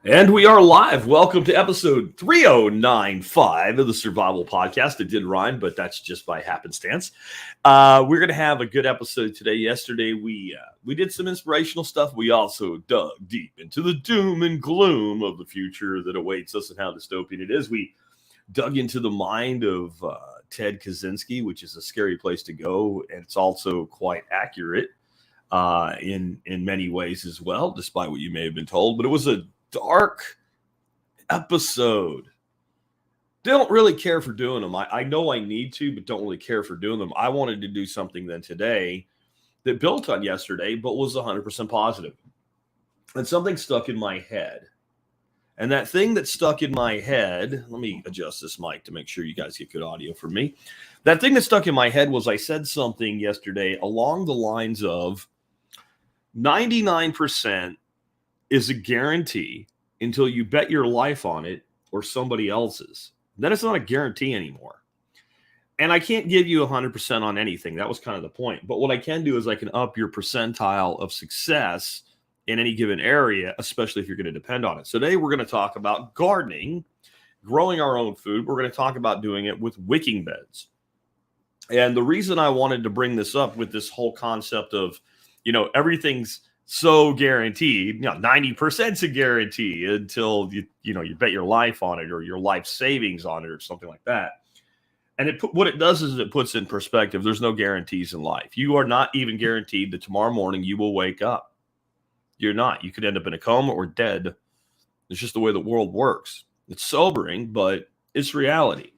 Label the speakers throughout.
Speaker 1: And we are live. Welcome to episode 3095 of the Survival Podcast. It did rhyme, but that's just by happenstance. We're going to have a good episode today. Yesterday, we did some inspirational stuff. We also dug deep into the doom and gloom of the future that awaits us and how dystopian it is. We dug into the mind of Ted Kaczynski, which is a scary place to go, and it's also quite accurate in many ways as well, despite what you may have been told. But it was a dark episode. Don't really care for doing them. I know I need to, but don't really care for doing them. I wanted to do something then today that built on yesterday, but was 100% positive. And something stuck in my head. And that thing that stuck in my head, let me adjust this mic to make sure you guys get good audio from me. That thing that stuck in my head was I said something yesterday along the lines of 99% is a guarantee until you bet your life on it or somebody else's. Then it's not a guarantee anymore. And I can't give you 100% on anything. That was kind of the point. But what I can do is I can up your percentile of success in any given area, especially if you're going to depend on it. So today we're going to talk about gardening, growing our own food. We're going to talk about doing it with wicking beds. And the reason I wanted to bring this up with this whole concept of, everything's so guaranteed, 90% is a guarantee until you bet your life on it or your life savings on it or something like that. And what it does is it puts in perspective. There's no guarantees in life. You are not even guaranteed that tomorrow morning you will wake up. You're not. You could end up in a coma or dead. It's just the way the world works. It's sobering, but it's reality.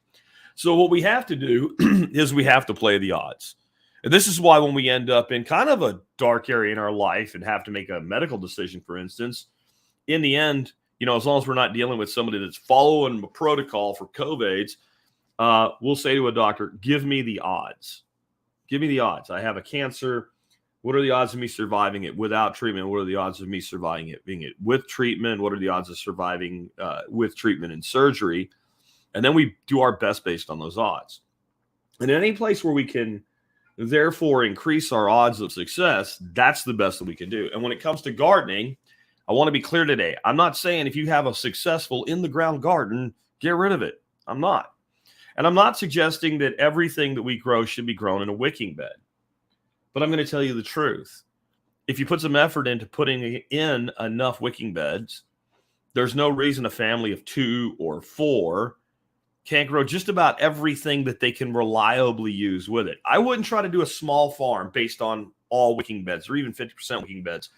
Speaker 1: So what we have to do is we have to play the odds. And this is why when we end up in kind of a dark area in our life and have to make a medical decision, for instance, in the end, as long as we're not dealing with somebody that's following a protocol for COVIDs, we'll say to a doctor, give me the odds. Give me the odds. I have a cancer. What are the odds of me surviving it without treatment? What are the odds of me surviving it being it with treatment? What are the odds of surviving with treatment and surgery? And then we do our best based on those odds. And in any place where we can therefore increase our odds of success, that's the best that we can do. And when it comes to gardening, I want to be clear today. I'm not saying if you have a successful in-the-ground garden, get rid of it. I'm not. And I'm not suggesting that everything that we grow should be grown in a wicking bed. But I'm going to tell you the truth. If you put some effort into putting in enough wicking beds, there's no reason a family of 2 or 4 can't grow just about everything that they can reliably use with it. I wouldn't try to do a small farm based on all wicking beds or even 50% wicking beds.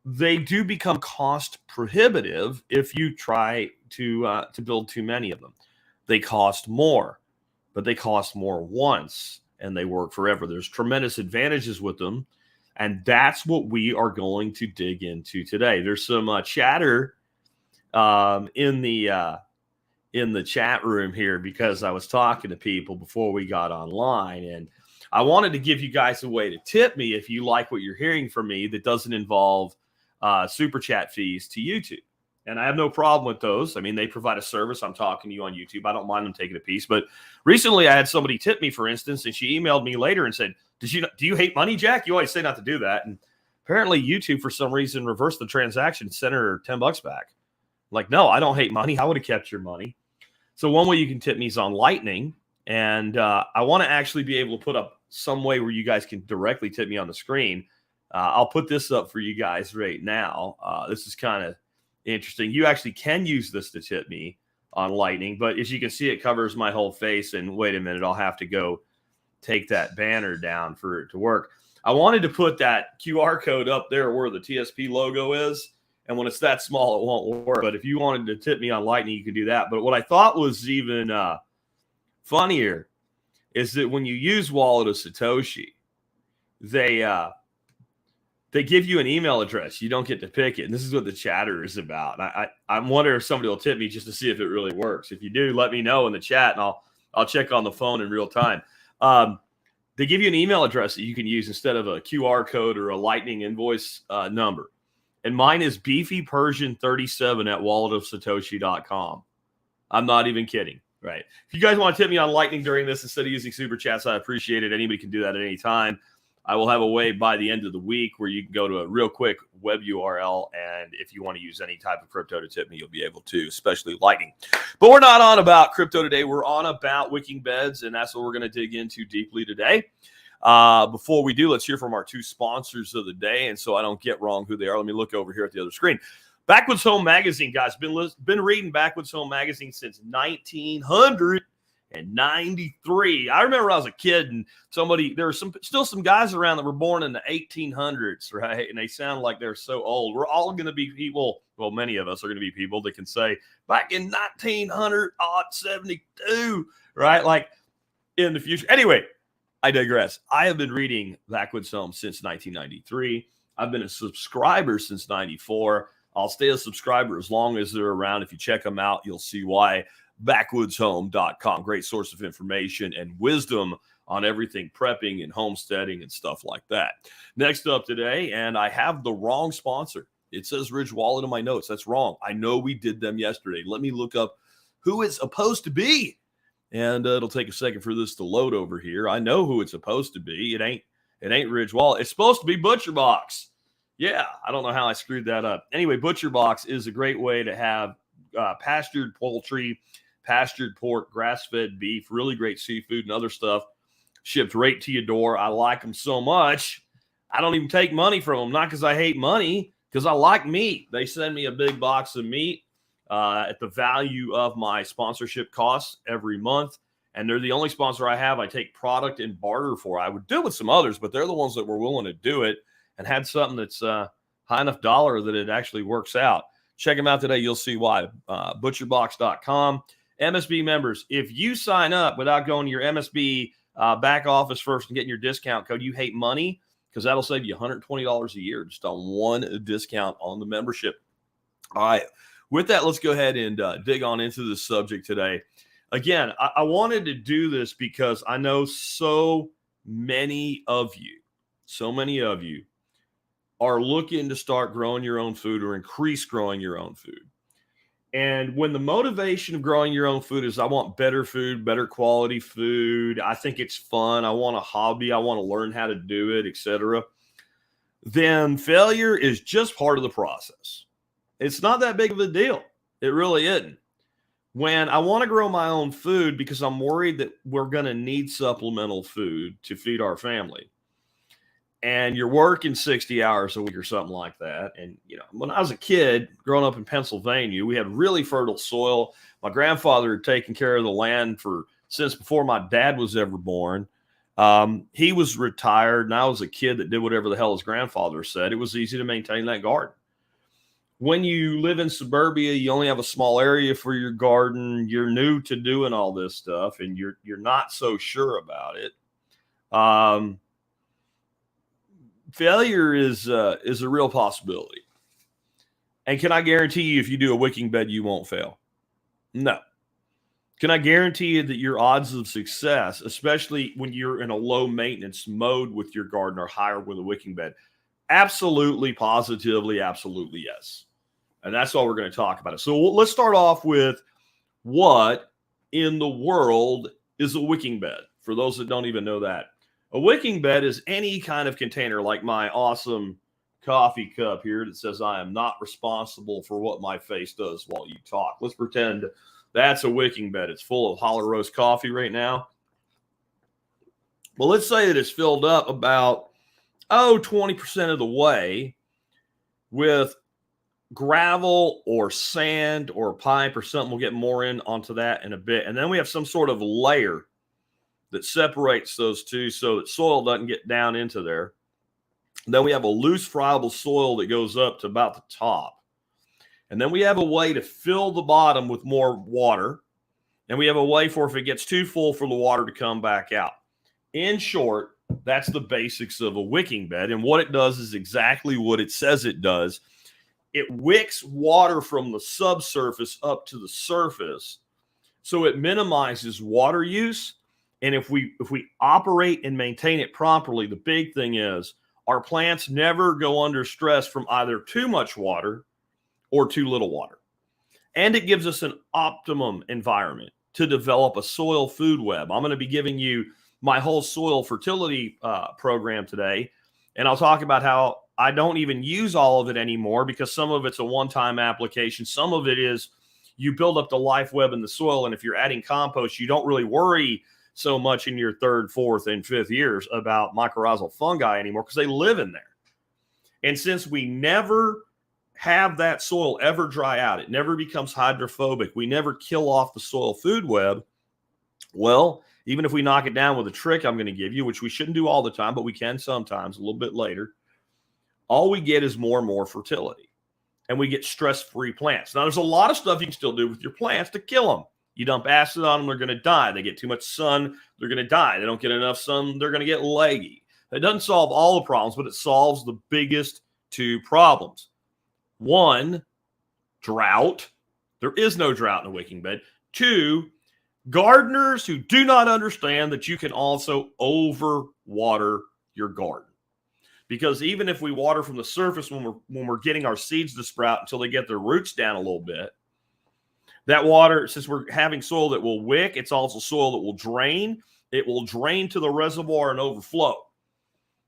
Speaker 1: They do become cost prohibitive if you try to build too many of them. They cost more, but they cost more once and they work forever. There's tremendous advantages with them, and that's what we are going to dig into today. There's some chatter in the chat room here because I was talking to people before we got online, and I wanted to give you guys a way to tip me if you like what you're hearing from me that doesn't involve super chat fees to YouTube. And I have no problem with those. I mean, they provide a service. I'm talking to you on YouTube. I don't mind them taking a piece. But recently I had somebody tip me, for instance, and she emailed me later and said, do you hate money, Jack? You always say not to do that. And apparently YouTube, for some reason, reversed the transaction, sent her $10 back. Like, no, I don't hate money. I would have kept your money. So one way you can tip me is on Lightning. And I want to actually be able to put up some way where you guys can directly tip me on the screen. I'll put this up for you guys right now. This is kind of interesting. You actually can use this to tip me on Lightning, but as you can see, it covers my whole face. And wait a minute, I'll have to go take that banner down for it to work. I wanted to put that QR code up there where the TSP logo is. And when it's that small, it won't work. But if you wanted to tip me on Lightning, you could do that. But what I thought was even funnier is that when you use Wallet of Satoshi, they give you an email address. You don't get to pick it. And this is what the chatter is about. I wonder if somebody will tip me just to see if it really works. If you do, let me know in the chat, and I'll check on the phone in real time. They give you an email address that you can use instead of a QR code or a Lightning invoice number. And mine is beefypersian37@walletofsatoshi.com. I'm not even kidding. Right. If you guys want to tip me on Lightning during this instead of using super chats, I appreciate it. Anybody can do that at any time. I will have a way by the end of the week where you can go to a real quick web URL, and if you want to use any type of crypto to tip me, you'll be able to, especially Lightning. But we're not on about crypto today. We're on about wicking beds, and that's what we're going to dig into deeply today. Before we do, let's hear from our two sponsors of the day. And so I don't get wrong who they are, let me look over here at the other screen. Backwoods Home Magazine, guys. Been reading Backwoods Home Magazine since 1993. I remember when I was a kid, and there were still some guys around that were born in the 1800s, right? And they sound like they're so old. We're all going to be people. Well, many of us are going to be people that can say back in 1972, right? Like in the future. Anyway, I digress. I have been reading Backwoods Home since 1993. I've been a subscriber since 94. I'll stay a subscriber as long as they're around. If you check them out, you'll see why. Backwoodshome.com. Great source of information and wisdom on everything prepping and homesteading and stuff like that. Next up today, and I have the wrong sponsor. It says Ridge Wallet in my notes. That's wrong. I know we did them yesterday. Let me look up who it's supposed to be. And it'll take a second for this to load over here. I know who it's supposed to be. It ain't Ridge Wallet. It's supposed to be Butcher Box. Yeah, I don't know how I screwed that up. Anyway, Butcher Box is a great way to have pastured poultry, pastured pork, grass-fed beef, really great seafood and other stuff shipped right to your door. I like them so much, I don't even take money from them. Not because I hate money, because I like meat. They send me a big box of meat at the value of my sponsorship costs every month. And they're the only sponsor I have I take product and barter for. I would do it with some others, but they're the ones that were willing to do it and had something that's high enough dollar that it actually works out. Check them out today. You'll see why. Butcherbox.com. MSB members, if you sign up without going to your MSB back office first and getting your discount code, you hate money, because that'll save you $120 a year just on one discount on the membership. All right. With that, let's go ahead and dig on into the subject today. Again, I wanted to do this because I know so many of you are looking to start growing your own food or increase growing your own food. And when the motivation of growing your own food is I want better food, better quality food, I think it's fun, I want a hobby, I want to learn how to do it, etc., then failure is just part of the process. It's not that big of a deal. It really isn't. When I want to grow my own food because I'm worried that we're going to need supplemental food to feed our family, and you're working 60 hours a week or something like that. And, when I was a kid growing up in Pennsylvania, we had really fertile soil. My grandfather had taken care of the land since before my dad was ever born. He was retired, and I was a kid that did whatever the hell his grandfather said. It was easy to maintain that garden. When you live in suburbia, you only have a small area for your garden. You're new to doing all this stuff, and you're not so sure about it. Failure is a real possibility. And can I guarantee you, if you do a wicking bed, you won't fail? No. Can I guarantee you that your odds of success, especially when you're in a low maintenance mode with your garden, are higher with a wicking bed? Absolutely, positively, absolutely, yes. And that's all we're going to talk about. So let's start off with what in the world is a wicking bed, for those that don't even know that. A wicking bed is any kind of container, like my awesome coffee cup here that says I am not responsible for what my face does while you talk. Let's pretend that's a wicking bed. It's full of hollow roast coffee right now. Well, let's say that it's filled up about 20% of the way with gravel or sand or pipe or something. We'll get more onto that in a bit. And then we have some sort of layer that separates those two so that soil doesn't get down into there. And then we have a loose, friable soil that goes up to about the top. And then we have a way to fill the bottom with more water. And we have a way for, if it gets too full, for the water to come back out. In short, that's the basics of a wicking bed. And what it does is exactly what it says it does. It wicks water from the subsurface up to the surface, so it minimizes water use. And if we operate and maintain it properly, the big thing is our plants never go under stress from either too much water or too little water. And it gives us an optimum environment to develop a soil food web. I'm going to be giving you my whole soil fertility program today, and I'll talk about how I don't even use all of it anymore because some of it's a one-time application. Some of it is you build up the life web in the soil, and if you're adding compost, you don't really worry so much in your third, fourth, and fifth years about mycorrhizal fungi anymore because they live in there. And since we never have that soil ever dry out, it never becomes hydrophobic, we never kill off the soil food web, well, even if we knock it down with a trick I'm going to give you, which we shouldn't do all the time, but we can sometimes a little bit later, all we get is more and more fertility. And we get stress-free plants. Now, there's a lot of stuff you can still do with your plants to kill them. You dump acid on them, they're going to die. They get too much sun, they're going to die. They don't get enough sun, they're going to get leggy. It doesn't solve all the problems, but it solves the biggest two problems. One, drought. There is no drought in a wicking bed. Two, gardeners who do not understand that you can also overwater your garden. Because even if we water from the surface when we're getting our seeds to sprout until they get their roots down a little bit, that water, since we're having soil that will wick, it's also soil that will drain. It will drain to the reservoir and overflow.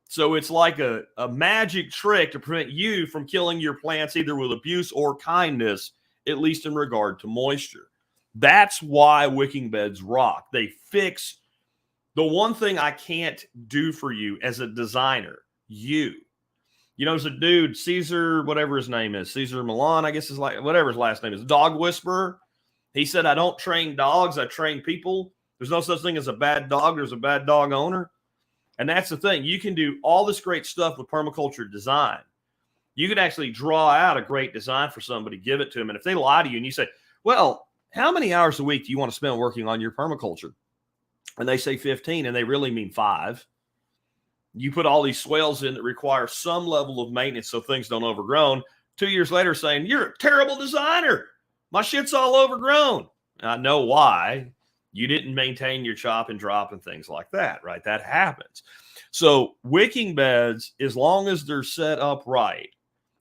Speaker 1: So it's like a magic trick to prevent you from killing your plants either with abuse or kindness, at least in regard to moisture. That's why wicking beds rock. They fix the one thing I can't do for you as a designer. You know, there's a dude, Caesar, whatever his name is, Caesar Milan, I guess is like, whatever his last name is, Dog Whisperer. He said, I don't train dogs, I train people. There's no such thing as a bad dog. There's a bad dog owner. And that's the thing. You can do all this great stuff with permaculture design. You can actually draw out a great design for somebody, give it to them. And if they lie to you and you say, well, how many hours a week do you want to spend working on your permaculture? And they say 15, and they really mean 5. You put all these swales in that require some level of maintenance so things don't overgrown. 2 years later saying, you're a terrible designer. My shit's all overgrown. I know why. You didn't maintain your chop and drop and things like that, right? That happens. So wicking beds, as long as they're set up right,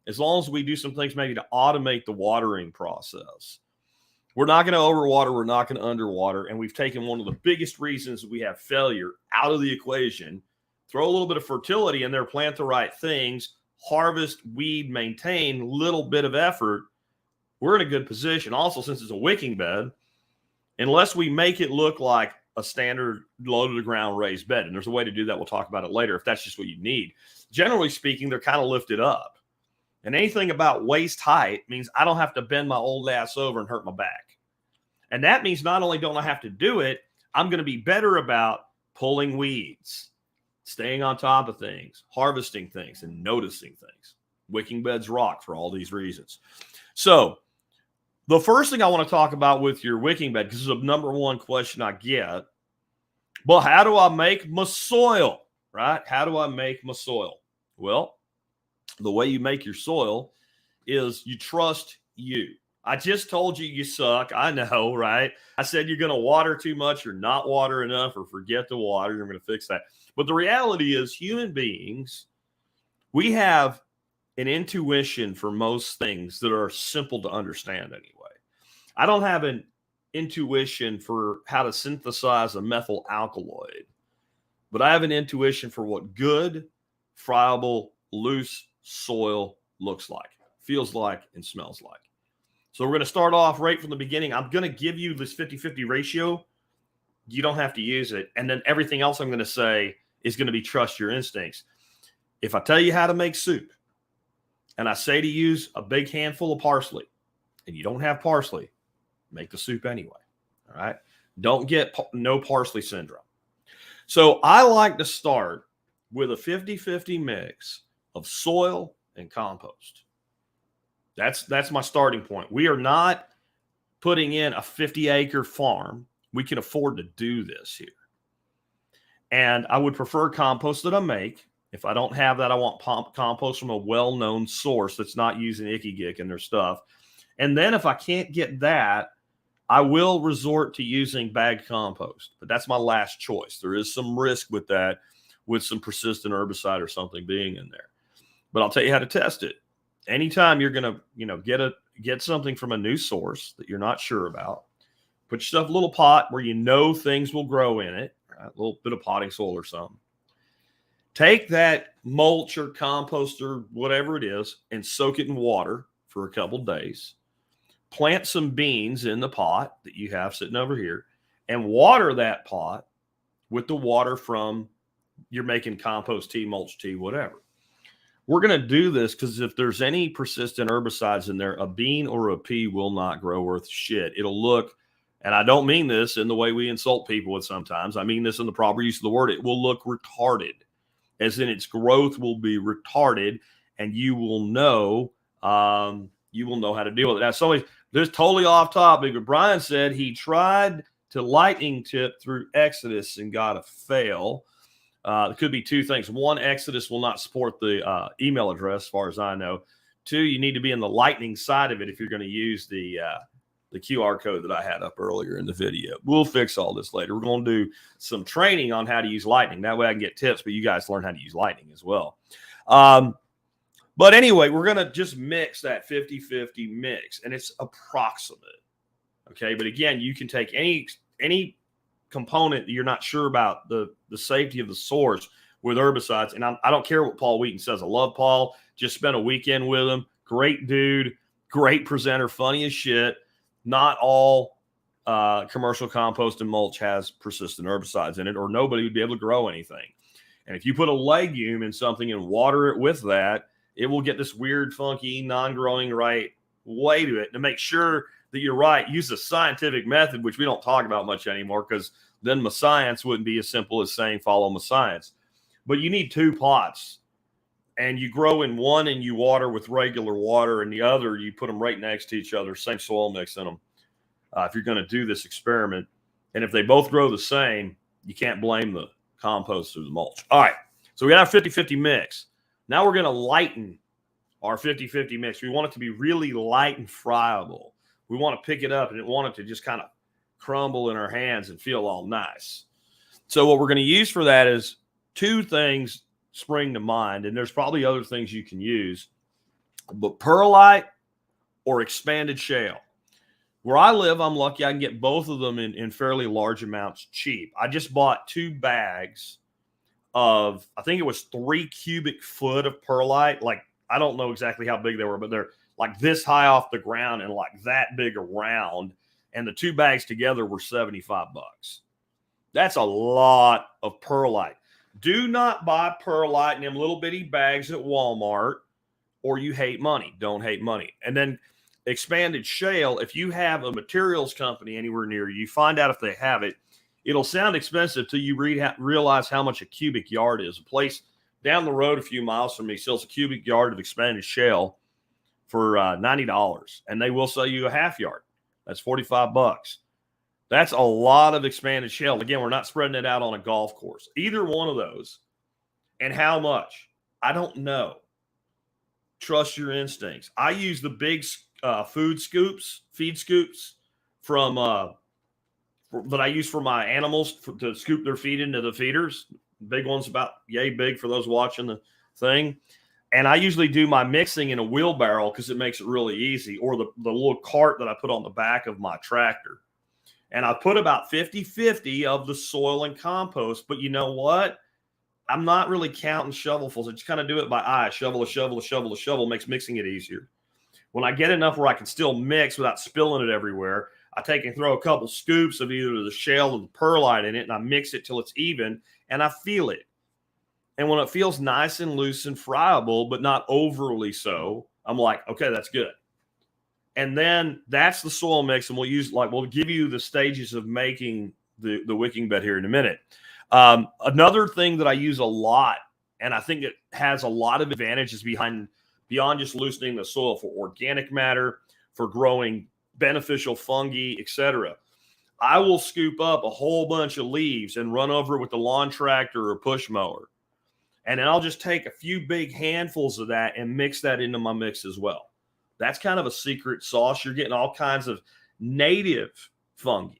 Speaker 1: as long as we do some things maybe to automate the watering process, we're not going to overwater, we're not going to underwater, and we've taken one of the biggest reasons we have failure out of the equation. Throw a little bit of fertility in there, plant the right things, harvest, weed, maintain, little bit of effort. We're in a good position. Also, since it's a wicking bed, unless we make it look like a standard low to the ground raised bed, and there's a way to do that. We'll talk about it later if that's just what you need. Generally speaking, they're kind of lifted up. And anything about waist height means I don't have to bend my old ass over and hurt my back. And that means not only don't I have to do it, I'm going to be better about pulling weeds, staying on top of things, harvesting things, and noticing things. Wicking beds rock for all these reasons. So the first thing I want to talk about with your wicking bed, because this is the number one question I get, well, how do I make my soil, right? How do I make my soil? Well, the way you make your soil is you trust you. I just told you you suck. I know, right? I said you're going to water too much or not water enough or forget to water. You're going to fix that. But the reality is human beings, we have an intuition for most things that are simple to understand anyway. I don't have an intuition for how to synthesize a methyl alkaloid, but I have an intuition for what good, friable, loose soil looks like, feels like, and smells like. So we're going to start off right from the beginning. I'm going to give you this 50-50 ratio. You don't have to use it. And then everything else I'm going to say is going to be trust your instincts. If I tell you how to make soup and I say to use a big handful of parsley and you don't have parsley, make the soup anyway. All right. Don't get no parsley syndrome. So I like to start with a 50-50 mix of soil and compost. That's my starting point. We are not putting in a 50-acre farm. We can afford to do this here. And I would prefer compost that I make. If I don't have that, I want compost from a well-known source that's not using icky gick in their stuff. And then if I can't get that, I will resort to using bagged compost. But that's my last choice. There is some risk with that, with some persistent herbicide or something being in there. But I'll tell you how to test it. Anytime you're going to, get something from a new source that you're not sure about, put yourself in a little pot where you know things will grow in it, right? A little bit of potting soil or something. Take that mulch or compost or whatever it is and soak it in water for a couple days. Plant some beans in the pot that you have sitting over here and water that pot with the water from you're making compost tea, mulch tea, whatever. We're going to do this because if there's any persistent herbicides in there, a bean or a pea will not grow worth shit. It'll look, and I don't mean this in the way we insult people with sometimes. I mean this in the proper use of the word. It will look retarded, as in its growth will be retarded, and you will know how to deal with it. Now, somebody, this is totally off topic, but Brian said he tried to lightning tip through Exodus and got a fail. It could be two things. One, Exodus will not support the email address, as far as I know. Two, you need to be in the lightning side of it if you're going to use the QR code that I had up earlier in the video. We'll fix all this later. We're going to do some training on how to use lightning. That way I can get tips, but you guys learn how to use lightning as well. But anyway, we're going to just mix that 50-50 mix, and it's approximate. Okay, but again, you can take any component that you're not sure about the safety of the source with herbicides. And I don't care what Paul Wheaton says. I love Paul. Just spent a weekend with him. Great dude, great presenter, funny as shit. Not all commercial compost and mulch has persistent herbicides in it, or nobody would be able to grow anything. And if you put a legume in something and water it with that, it will get this weird, funky, non-growing right way to it. To make sure that you're right, use a scientific method, which we don't talk about much anymore, because then my science wouldn't be as simple as saying follow my science. But you need two pots, and you grow in one and you water with regular water, and the other you put them right next to each other, same soil mix in them. If you're going to do this experiment, and if they both grow the same, you can't blame the compost or the mulch. All right, so we got our 50-50 mix. Now we're going to lighten our 50-50 mix. We want it to be really light and friable. We want to pick it up and we want it to just kind of crumble in our hands and feel all nice. So what we're going to use for that is two things spring to mind, and there's probably other things you can use, but perlite or expanded shale. Where I live, I'm lucky I can get both of them in fairly large amounts cheap. I just bought 2 bags of, I think it was 3 cubic foot of perlite. Like, I don't know exactly how big they were, but they're like this high off the ground and like that big around. And the 2 bags together were $75. That's a lot of perlite. Do not buy perlite in them little bitty bags at Walmart, or you hate money. Don't hate money. And then expanded shale, if you have a materials company anywhere near you, find out if they have it. It'll sound expensive till you realize how much a cubic yard is. A place down the road a few miles from me sells a cubic yard of expanded shale for $90, and they will sell you a half yard. That's $45. That's a lot of expanded shale. Again, we're not spreading it out on a golf course. Either one of those. And how much? I don't know. Trust your instincts. I use the big feed scoops from that I use for my animals to scoop their feed into the feeders. Big ones about yay big for those watching the thing. And I usually do my mixing in a wheelbarrow because it makes it really easy, or the little cart that I put on the back of my tractor. And I put about 50-50 of the soil and compost. But you know what? I'm not really counting shovelfuls. I just kind of do it by eye. Shovel, a shovel, a shovel, a shovel. Makes mixing it easier. When I get enough where I can still mix without spilling it everywhere, I take and throw a couple scoops of either the shale or the perlite in it, and I mix it till it's even, and I feel it. And when it feels nice and loose and friable, but not overly so, I'm like, okay, that's good. And then that's the soil mix, and we'll give you the stages of making the wicking bed here in a minute. Another thing that I use a lot, and I think it has a lot of advantages beyond just loosening the soil for organic matter, for growing beneficial fungi, etc. I will scoop up a whole bunch of leaves and run over it with the lawn tractor or push mower. And then I'll just take a few big handfuls of that and mix that into my mix as well. That's kind of a secret sauce. You're getting all kinds of native fungi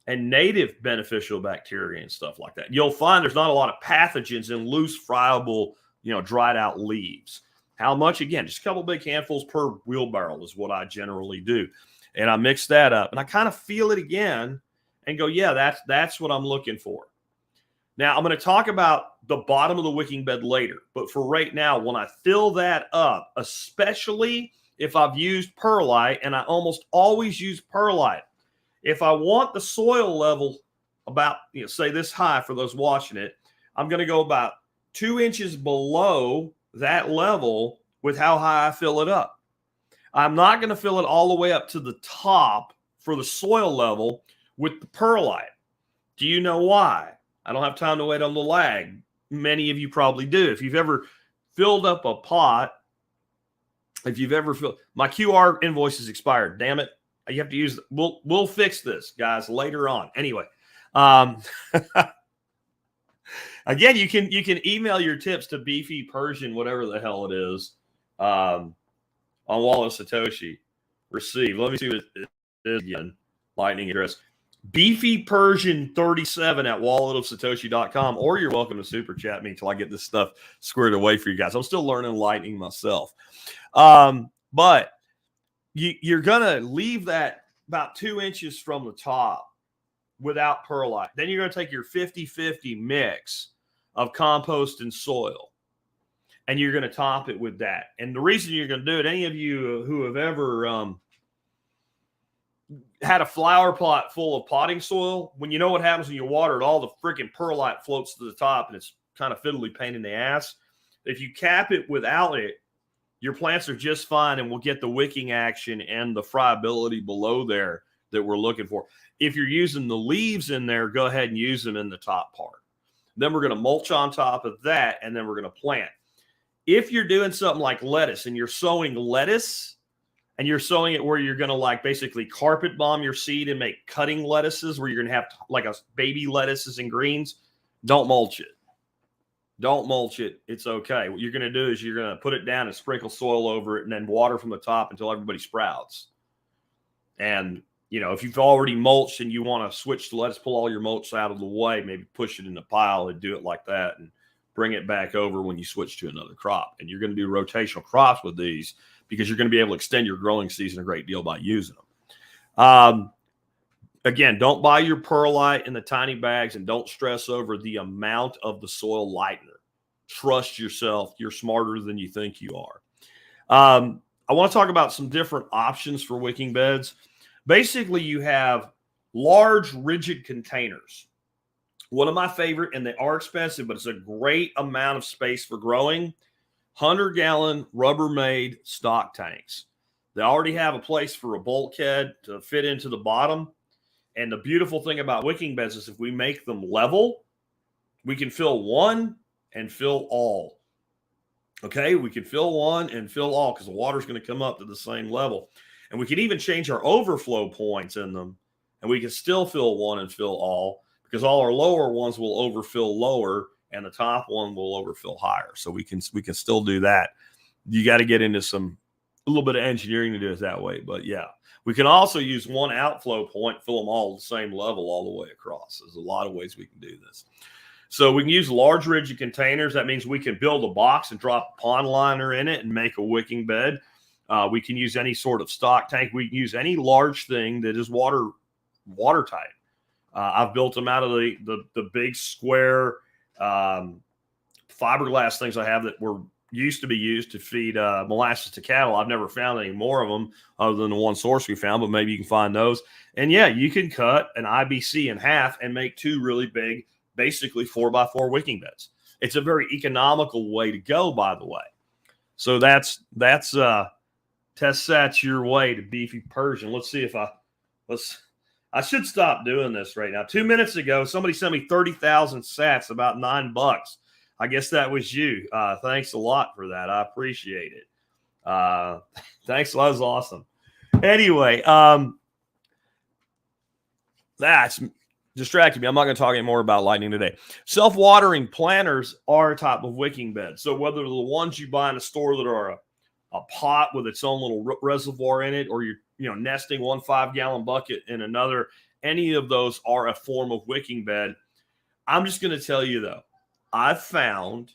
Speaker 1: and native beneficial bacteria and stuff like that. You'll find there's not a lot of pathogens in loose, friable, dried out leaves. How much? Again, just a couple big handfuls per wheelbarrow is what I generally do. And I mix that up and I kind of feel it again and go, yeah, that's what I'm looking for. Now, I'm going to talk about the bottom of the wicking bed later, but for right now, when I fill that up, especially if I've used perlite, and I almost always use perlite, if I want the soil level about, say this high for those watching it, I'm going to go about 2 inches below that level with how high I fill it up. I'm not going to fill it all the way up to the top for the soil level with the perlite. Do you know why? I don't have time to wait on the lag. Many of you probably do. If you've ever filled up a pot, if you've ever filled, my QR invoice is expired. Damn it. You have to use, we'll fix this, guys, later on. Anyway, again, you can email your tips to Beefy Persian, whatever the hell it is, on Wall of Satoshi. Receive. Let me see what it is again. Lightning address. Beefy Persian 37 at walletofsatoshi.com, or you're welcome to super chat me until I get this stuff squared away for you guys. I'm still learning Lightning myself. But you're going to leave that about 2 inches from the top without perlite. Then you're going to take your 50-50 mix of compost and soil, and you're going to top it with that. And the reason you're going to do it, any of you who have ever had a flower pot full of potting soil, when you know what happens when you water it, all the freaking perlite floats to the top, and it's kind of fiddly pain in the ass. If you cap it without it, your plants are just fine and will get the wicking action and the friability below there that we're looking for. If you're using the leaves in there, go ahead and use them in the top part. Then we're going to mulch on top of that, and then we're going to plant. If you're doing something like lettuce and you're sowing lettuce, and you're sowing it where you're going to basically carpet bomb your seed and make cutting lettuces where you're going to have like a baby lettuces and greens, don't mulch it. Don't mulch it. It's okay. What you're going to do is you're going to put it down and sprinkle soil over it and then water from the top until everybody sprouts. And, if you've already mulched and you want to switch to lettuce, pull all your mulch out of the way, maybe push it in the pile and do it like that and bring it back over when you switch to another crop. And you're going to do rotational crops with these, because you're going to be able to extend your growing season a great deal by using them. Again, don't buy your perlite in the tiny bags, and don't stress over the amount of the soil lightener. Trust yourself. You're smarter than you think you are. I want to talk about some different options for wicking beds. Basically, you have large, rigid containers. One of my favorite, and they are expensive, but it's a great amount of space for growing, 100-gallon Rubbermaid stock tanks. They already have a place for a bulkhead to fit into the bottom. And the beautiful thing about wicking beds is if we make them level, we can fill one and fill all. Okay, we can fill one and fill all because the water's going to come up to the same level. And we can even change our overflow points in them, and we can still fill one and fill all, because all our lower ones will overfill lower and the top one will overfill higher. So we can still do that. You got to get into a little bit of engineering to do it that way. But yeah, we can also use one outflow point, fill them all the same level all the way across. There's a lot of ways we can do this. So we can use large rigid containers. That means we can build a box and drop a pond liner in it and make a wicking bed. We can use any sort of stock tank. We can use any large thing that is watertight. I've built them out of the big square fiberglass things I have that were used to be used to feed molasses to cattle. I've never found any more of them other than the one source we found, but maybe you can find those. And yeah, you can cut an IBC in half and make two really big, basically 4x4 wicking beds. It's a very economical way to go, by the way. So that's test sats your way to Beefy Persian. Let's see if I should stop doing this right now. 2 minutes ago, somebody sent me 30,000 sats, about $9. I guess that was you. Thanks a lot for that. I appreciate it. Thanks. That was awesome. Anyway, that's distracted me. I'm not going to talk anymore about lightning today. Self-watering planters are a type of wicking bed. So whether the ones you buy in a store that are a pot with its own little reservoir in it, or you're nesting 1 5-gallon bucket in another, any of those are a form of wicking bed. I'm just going to tell you, though, I've found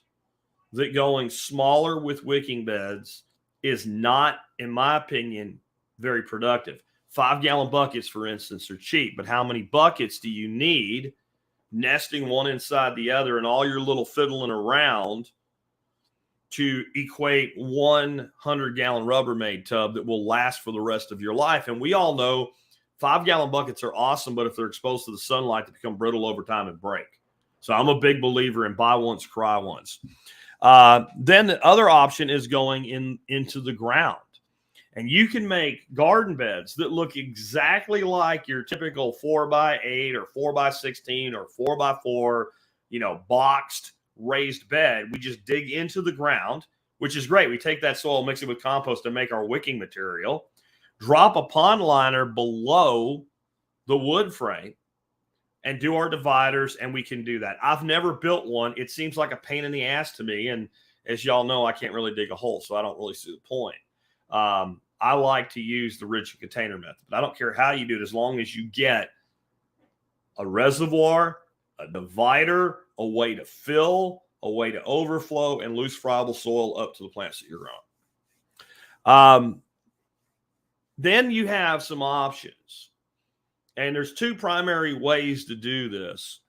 Speaker 1: that going smaller with wicking beds is not, in my opinion, very productive. 5-gallon buckets, for instance, are cheap, but how many buckets do you need nesting one inside the other, and all your little fiddling around to equate 100-gallon Rubbermaid tub that will last for the rest of your life. And we all know 5-gallon buckets are awesome, but if they're exposed to the sunlight, they become brittle over time and break. So I'm a big believer in buy once, cry once. Then the other option is going into the ground. And you can make garden beds that look exactly like your typical 4x8 or 4x16 or 4x4, boxed raised bed. We just dig into the ground, which is great. We take that soil, mix it with compost, and make our wicking material. Drop a pond liner below the wood frame and do our dividers, and we can do that. I've never built one. It seems like a pain in the ass to me, and as y'all know, I can't really dig a hole, so I don't really see the point. I like to use the rigid container method, but I don't care how you do it as long as you get a reservoir, a divider, a way to fill, a way to overflow, and loose friable soil up to the plants that you're growing. Then you have some options. And there's two primary ways to do this.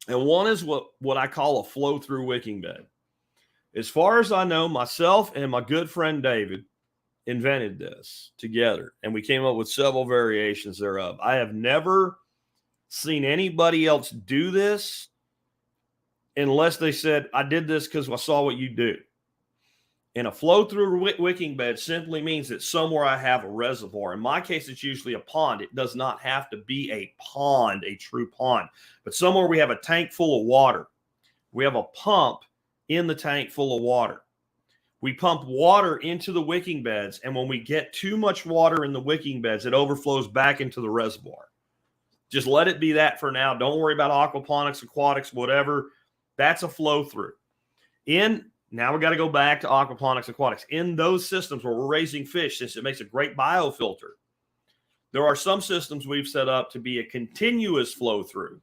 Speaker 1: And one is what I call a flow-through wicking bed. As far as I know, myself and my good friend David invented this together, and we came up with several variations thereof. I have never seen anybody else do this unless they said, I did this because I saw what you do. And a flow-through wicking bed simply means that somewhere I have a reservoir. In my case, it's usually a pond. It does not have to be a pond, a true pond. But somewhere we have a tank full of water. We have a pump in the tank full of water. We pump water into the wicking beds, and when we get too much water in the wicking beds, it overflows back into the reservoir. Just let it be that for now. Don't worry about aquaponics, aquatics, whatever. That's a flow-through. Now we got to go back to aquaponics, aquatics. In those systems where we're raising fish, since it makes a great biofilter, there are some systems we've set up to be a continuous flow-through,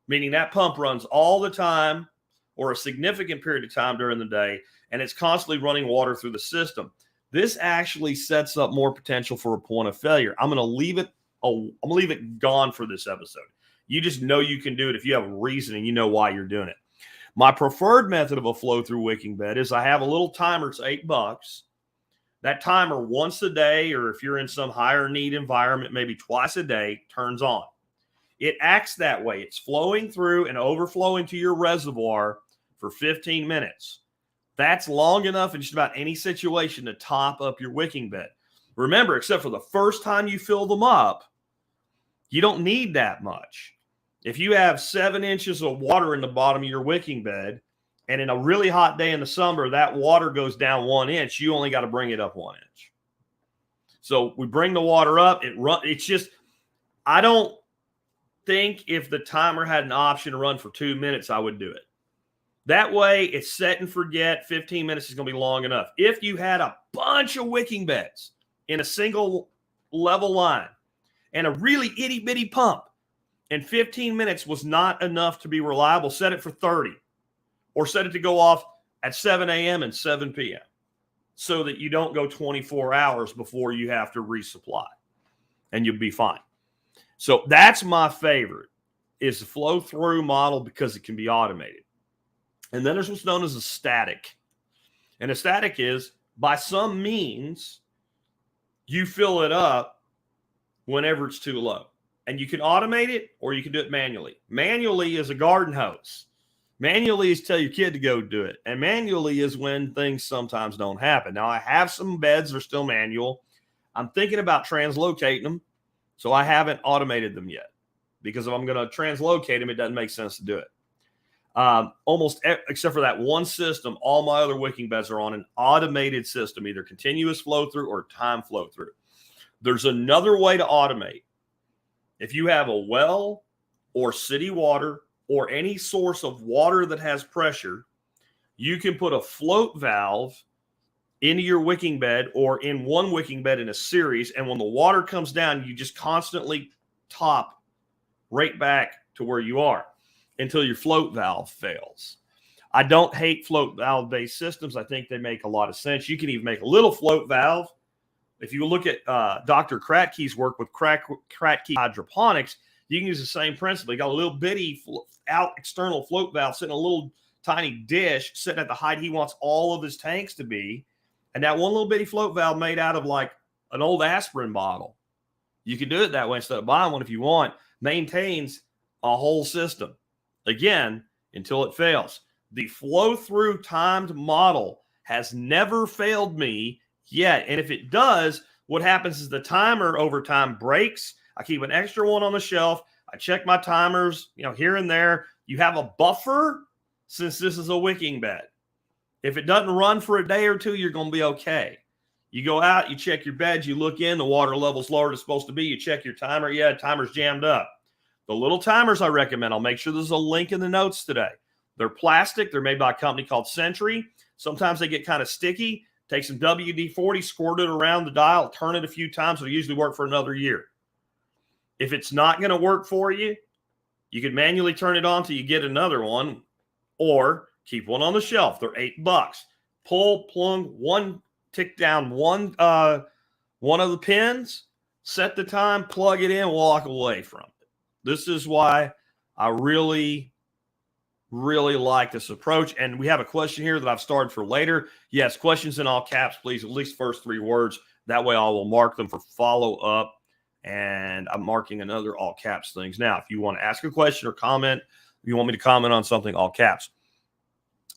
Speaker 1: meaning that pump runs all the time or a significant period of time during the day, and it's constantly running water through the system. This actually sets up more potential for a point of failure. I'm going to leave it gone for this episode. You just know you can do it if you have a reason and you know why you're doing it. My preferred method of a flow-through wicking bed is I have a little timer. It's $8. That timer once a day, or if you're in some higher need environment, maybe twice a day, turns on. It acts that way. It's flowing through and overflowing to your reservoir for 15 minutes. That's long enough in just about any situation to top up your wicking bed. Remember, except for the first time you fill them up, you don't need that much. If you have 7 inches of water in the bottom of your wicking bed, and in a really hot day in the summer, that water goes down 1 inch, you only got to bring it up 1 inch. So we bring the water up. It's just, I don't think if the timer had an option to run for 2 minutes, I would do it. That way, it's set and forget. 15 minutes is going to be long enough. If you had a bunch of wicking beds in a single level line and a really itty-bitty pump, and 15 minutes was not enough to be reliable, set it for 30 or set it to go off at 7 a.m. and 7 p.m. so that you don't go 24 hours before you have to resupply, and you'll be fine. So that's my favorite, is the flow-through model because it can be automated. And then there's what's known as a static. And a static is, by some means, you fill it up whenever it's too low. And you can automate it or you can do it manually. Manually is a garden hose. Manually is tell your kid to go do it. And manually is when things sometimes don't happen. Now, I have some beds that are still manual. I'm thinking about translocating them, so I haven't automated them yet. Because if I'm going to translocate them, it doesn't make sense to do it. Except for that one system, all my other wicking beds are on an automated system, either continuous flow through or time flow through. There's another way to automate. If you have a well or city water or any source of water that has pressure, you can put a float valve into your wicking bed or in one wicking bed in a series. And when the water comes down, you just constantly top right back to where you are until your float valve fails. I don't hate float valve based systems. I think they make a lot of sense. You can even make a little float valve. If you look at Dr. Kratky's work with Kratky hydroponics, You can use the same principle. You got a little bitty out external float valve sitting in a little tiny dish sitting at the height he wants all of his tanks to be. And that one little bitty float valve made out of like an old aspirin bottle. You can do it that way instead of buying one if you want. Maintains a whole system. Again, until it fails. The flow-through timed model has never failed me yet. And if it does, what happens is the timer over time breaks. I keep an extra one on the shelf. I check my timers, here and there. You have a buffer since this is a wicking bed. If it doesn't run for a day or two, you're going to be okay. You go out, you check your beds, you look in, the water level's lower than it's supposed to be. You check your timer. Yeah, timer's jammed up. The little timers I recommend, I'll make sure there's a link in the notes today. They're plastic. They're made by a company called Century. Sometimes they get kind of sticky. Take some WD-40, squirt it around the dial, turn it a few times. It'll usually work for another year. If it's not going to work for you, you can manually turn it on till you get another one, or keep one on the shelf. They're $8. Pull, plug, one, tick down one of the pins, set the time, plug it in, walk away from it. This is why I really, really like this approach. And we have a question here that I've started for later. Yes, questions in all caps, please, at least first 3 words. That way I will mark them for follow-up. And I'm marking another all caps things. Now, if you want to ask a question or comment, if you want me to comment on something, all caps.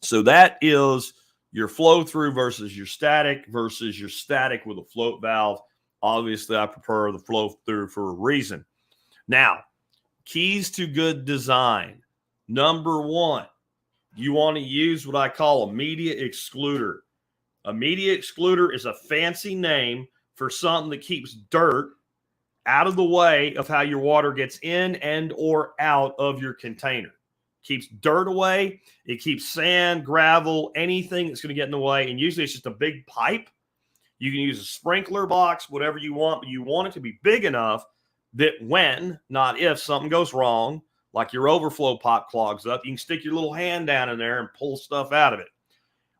Speaker 1: So that is your flow through versus your static with a float valve. Obviously, I prefer the flow through for a reason. Now, keys to good design. Number 1, you want to use what I call a media excluder. A media excluder is a fancy name for something that keeps dirt out of the way of how your water gets in and or out of your container. Keeps dirt away. It keeps sand, gravel, anything that's going to get in the way. And usually it's just a big pipe. You can use a sprinkler box, whatever you want, but you want it to be big enough that when, not if, something goes wrong, like your overflow pipe clogs up, you can stick your little hand down in there and pull stuff out of it.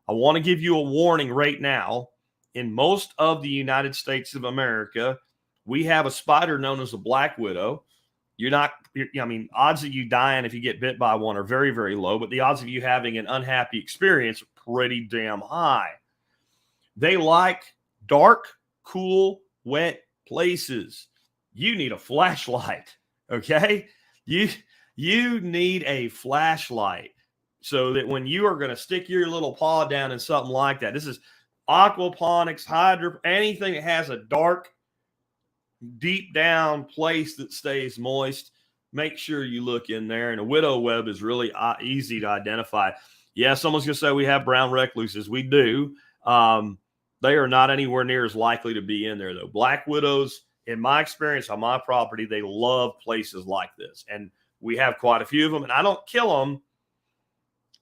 Speaker 1: I want to give you a warning right now. In most of the United States of America, we have a spider known as a black widow. Odds of you dying if you get bit by one are very, very low, but the odds of you having an unhappy experience are pretty damn high. They like dark, cool, wet places. You need a flashlight, okay? You need a flashlight so that when you are going to stick your little paw down in something like that, this is aquaponics, anything that has a dark, deep down place that stays moist, make sure you look in there. And a widow web is really easy to identify. Yeah, someone's going to say we have brown recluses. We do. They are not anywhere near as likely to be in there, though. Black widows, in my experience on my property, they love places like this. And we have quite a few of them. And I don't kill them.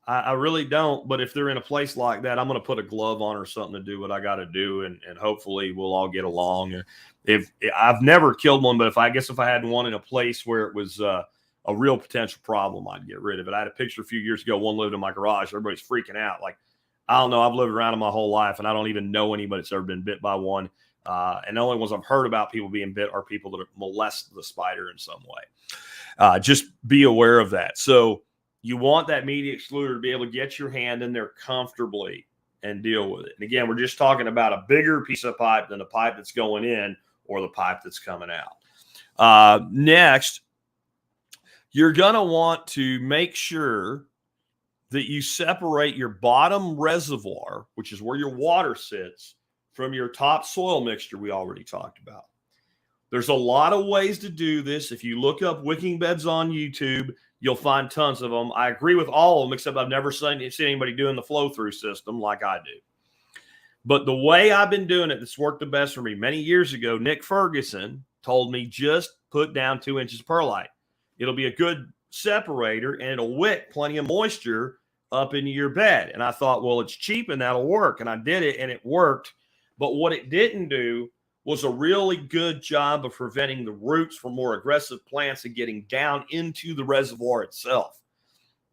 Speaker 1: I really don't. But if they're in a place like that, I'm going to put a glove on or something to do what I got to do. And hopefully we'll all get along. If I've never killed one, but if I had one in a place where it was a real potential problem, I'd get rid of it. I had a picture a few years ago. One lived in my garage. Everybody's freaking out. Like, I don't know. I've lived around it my whole life, and I don't even know anybody that's ever been bit by one. And the only ones I've heard about people being bit are people that molest the spider in some way. Just be aware of that. So you want that media excluder to be able to get your hand in there comfortably and deal with it. And again, we're just talking about a bigger piece of pipe than the pipe that's going in or the pipe that's coming out. Next, you're going to want to make sure that you separate your bottom reservoir, which is where your water sits, from your top soil mixture we already talked about. There's a lot of ways to do this. If you look up wicking beds on YouTube, you'll find tons of them. I agree with all of them, except I've never seen anybody doing the flow-through system like I do. But the way I've been doing it that's worked the best for me, many years ago, Nick Ferguson told me just put down 2 inches of perlite. It'll be a good separator, and it'll wick plenty of moisture up into your bed. And I thought, well, it's cheap and that'll work. And I did it, and it worked. But what it didn't do was a really good job of preventing the roots from more aggressive plants and getting down into the reservoir itself.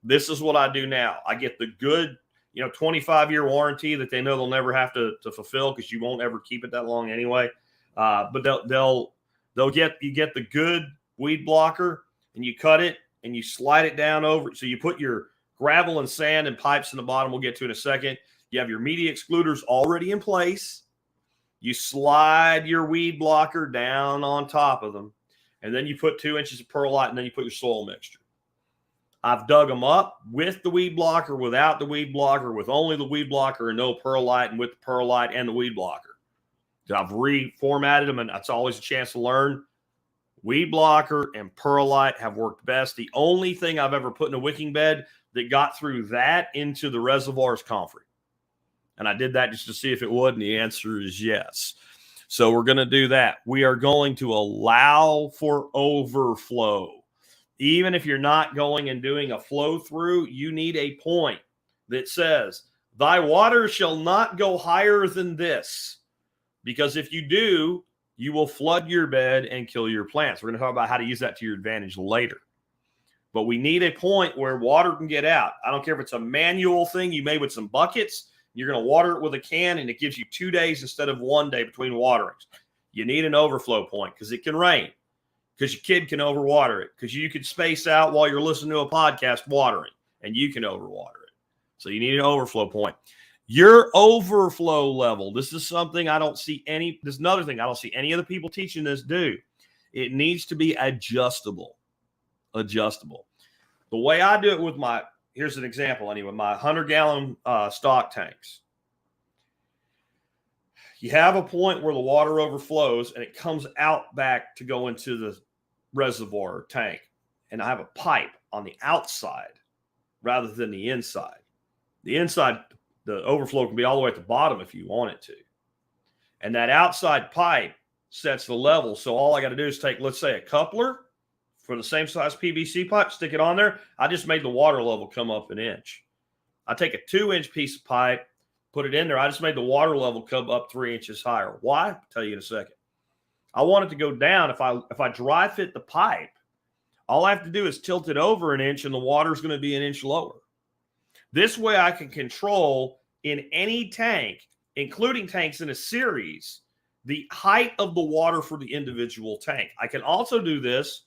Speaker 1: This is what I do now. I get the good, 25-year warranty that they know they'll never have to fulfill because you won't ever keep it that long anyway. But you get the good weed blocker, and you cut it and you slide it down over. So you put your gravel and sand and pipes in the bottom. We'll get to in a second. You have your media excluders already in place. You slide your weed blocker down on top of them, and then you put 2 inches of perlite, and then you put your soil mixture. I've dug them up with the weed blocker, without the weed blocker, with only the weed blocker and no perlite, and with the perlite and the weed blocker. So I've reformatted them, and that's always a chance to learn. Weed blocker and perlite have worked best. The only thing I've ever put in a wicking bed that got through that into the reservoir is comfrey. And I did that just to see if it would, and the answer is yes. So we're going to do that. We are going to allow for overflow. Even if you're not going and doing a flow through, you need a point that says, thy water shall not go higher than this. Because if you do, you will flood your bed and kill your plants. We're going to talk about how to use that to your advantage later. But we need a point where water can get out. I don't care if it's a manual thing you made with some buckets. You're going to water it with a can, and it gives you 2 days instead of 1 day between waterings. You need an overflow point because it can rain, because your kid can overwater it, because you can space out while you're listening to a podcast watering, and you can overwater it. So you need an overflow point. Your overflow level, this is something I don't see any, this is another thing I don't see any of the people teaching this do. It needs to be adjustable. Adjustable. The way I do it with my, here's an example anyway, my 100-gallon stock tanks. You have a point where the water overflows and it comes out back to go into the reservoir tank. And I have a pipe on the outside rather than the inside. The inside, the overflow can be all the way at the bottom if you want it to. And that outside pipe sets the level. So all I got to do is take, let's say, a coupler for the same size PVC pipe, stick it on there. I just made the water level come up an inch. I take a 2-inch piece of pipe, put it in there. I just made the water level come up 3 inches higher. Why? I'll tell you in a second. I want it to go down. If I dry fit the pipe, all I have to do is tilt it over an inch and the water is going to be an inch lower. This way I can control in any tank, including tanks in a series, the height of the water for the individual tank. I can also do this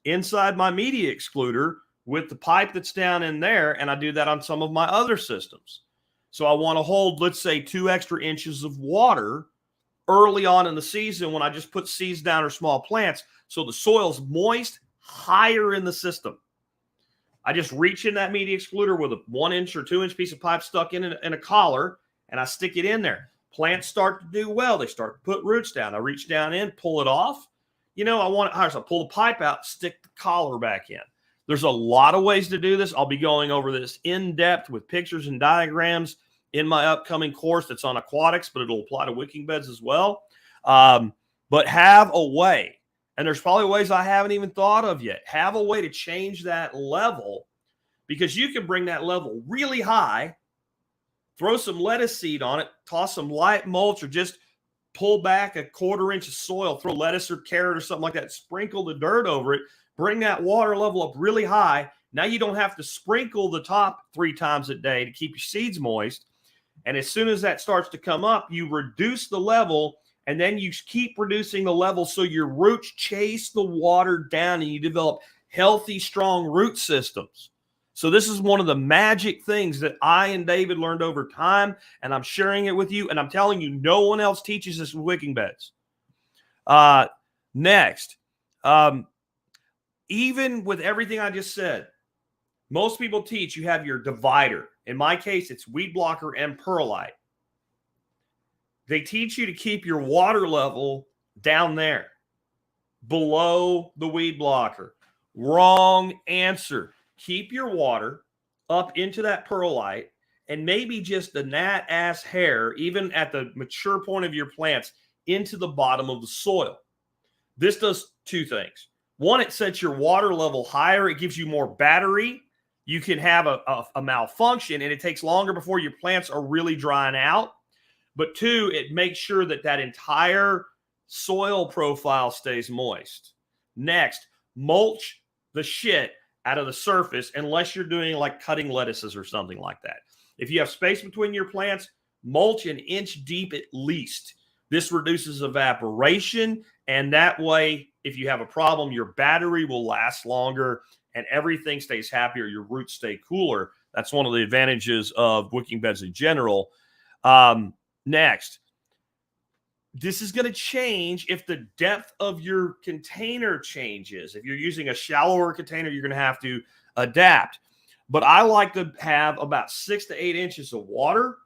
Speaker 1: inside my media excluder with the pipe that's down in there, and I do that on some of my other systems. So I want to hold, let's say, 2 extra inches of water early on in the season when I just put seeds down or small plants, so the soil's moist higher in the system. I just reach in that media excluder with a 1-inch or 2-inch piece of pipe stuck in a collar, and I stick it in there. Plants start to do well. They start to put roots down. I reach down in, pull it off. You know, I want it higher, so I pull the pipe out, stick the collar back in. There's a lot of ways to do this. I'll be going over this in depth with pictures and diagrams in my upcoming course that's on aquatics, but it'll apply to wicking beds as well. But have a way, and there's probably ways I haven't even thought of yet. Have a way to change that level, because you can bring that level really high, throw some lettuce seed on it, toss some light mulch, or just pull back a 1/4 inch of soil, throw lettuce or carrot or something like that, sprinkle the dirt over it, bring that water level up really high. Now you don't have to sprinkle the top 3 times a day to keep your seeds moist. And as soon as that starts to come up, you reduce the level, and then you keep reducing the level so your roots chase the water down and you develop healthy, strong root systems. So this is one of the magic things that I and David learned over time, and I'm sharing it with you, and I'm telling you, no one else teaches this with wicking beds. Next, even with everything I just said, most people teach you have your divider. In my case, it's weed blocker and perlite. They teach you to keep your water level down there, below the weed blocker. Wrong answer. Keep your water up into that perlite, and maybe just the gnat-ass hair, even at the mature point of your plants, into the bottom of the soil. This does 2 things. One, it sets your water level higher. It gives you more battery. You can have a malfunction, and it takes longer before your plants are really drying out. But 2, it makes sure that that entire soil profile stays moist. Next, mulch the shit out of the surface, unless you're doing like cutting lettuces or something like that. If you have space between your plants, mulch 1 inch deep at least. This reduces evaporation, and that way if you have a problem, your battery will last longer and everything stays happier. Your roots stay cooler. That's one of the advantages of wicking beds in general. Next, this is going to change if the depth of your container changes. If you're using a shallower container, you're going to have to adapt. But I like to have about 6 to 8 inches of water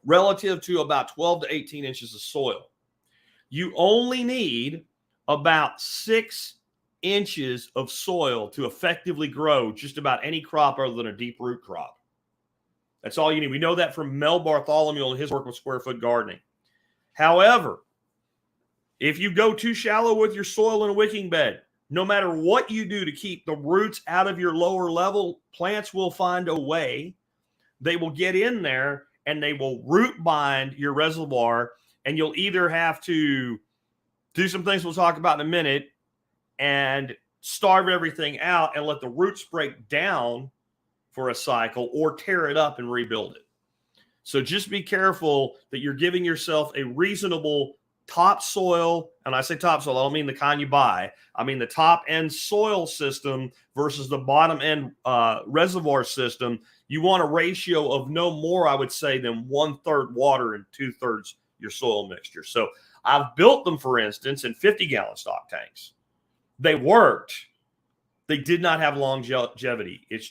Speaker 1: relative to about 12 to 18 inches of soil. You only need about 6 inches of soil to effectively grow just about any crop other than a deep root crop. That's all you need. We know that from Mel Bartholomew and his work with square foot gardening. However, if you go too shallow with your soil in a wicking bed, no matter what you do to keep the roots out of your lower level, plants will find a way. They will get in there and they will root bind your reservoir, and you'll either have to do some things we'll talk about in a minute and starve everything out and let the roots break down for a cycle, or tear it up and rebuild it. So just be careful that you're giving yourself a reasonable topsoil. And I say topsoil, I don't mean the kind you buy. I mean the top end soil system versus the bottom end reservoir system. You want a ratio of no more, I would say, than 1/3 water and 2/3 your soil mixture. So I've built them, for instance, in 50-gallon stock tanks. They worked. They did not have longevity. It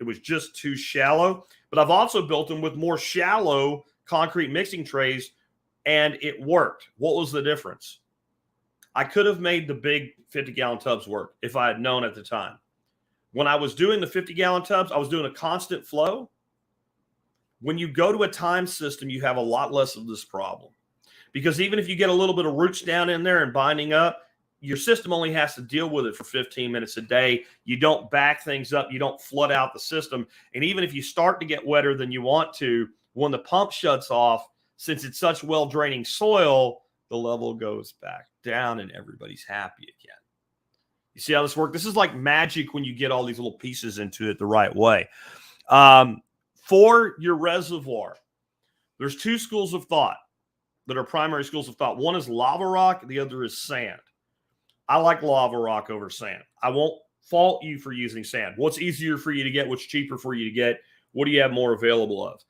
Speaker 1: was just too shallow. But I've also built them with more shallow concrete mixing trays, and it worked. What was the difference? I could have made the big 50-gallon tubs work if I had known at the time. When I was doing the 50-gallon tubs, I was doing a constant flow. When you go to a time system, you have a lot less of this problem. Because even if you get a little bit of roots down in there and binding up, your system only has to deal with it for 15 minutes a day. You don't back things up. You don't flood out the system. And even if you start to get wetter than you want to, when the pump shuts off, since it's such well-draining soil, the level goes back down and everybody's happy again. You see how this works? This is like magic when you get all these little pieces into it the right way. For your reservoir, there's 2 schools of thought that are primary schools of thought. One is lava rock. The other is sand. I like lava rock over sand. I won't fault you for using sand. What's easier for you to get? What's cheaper for you to get? What do you have more available of?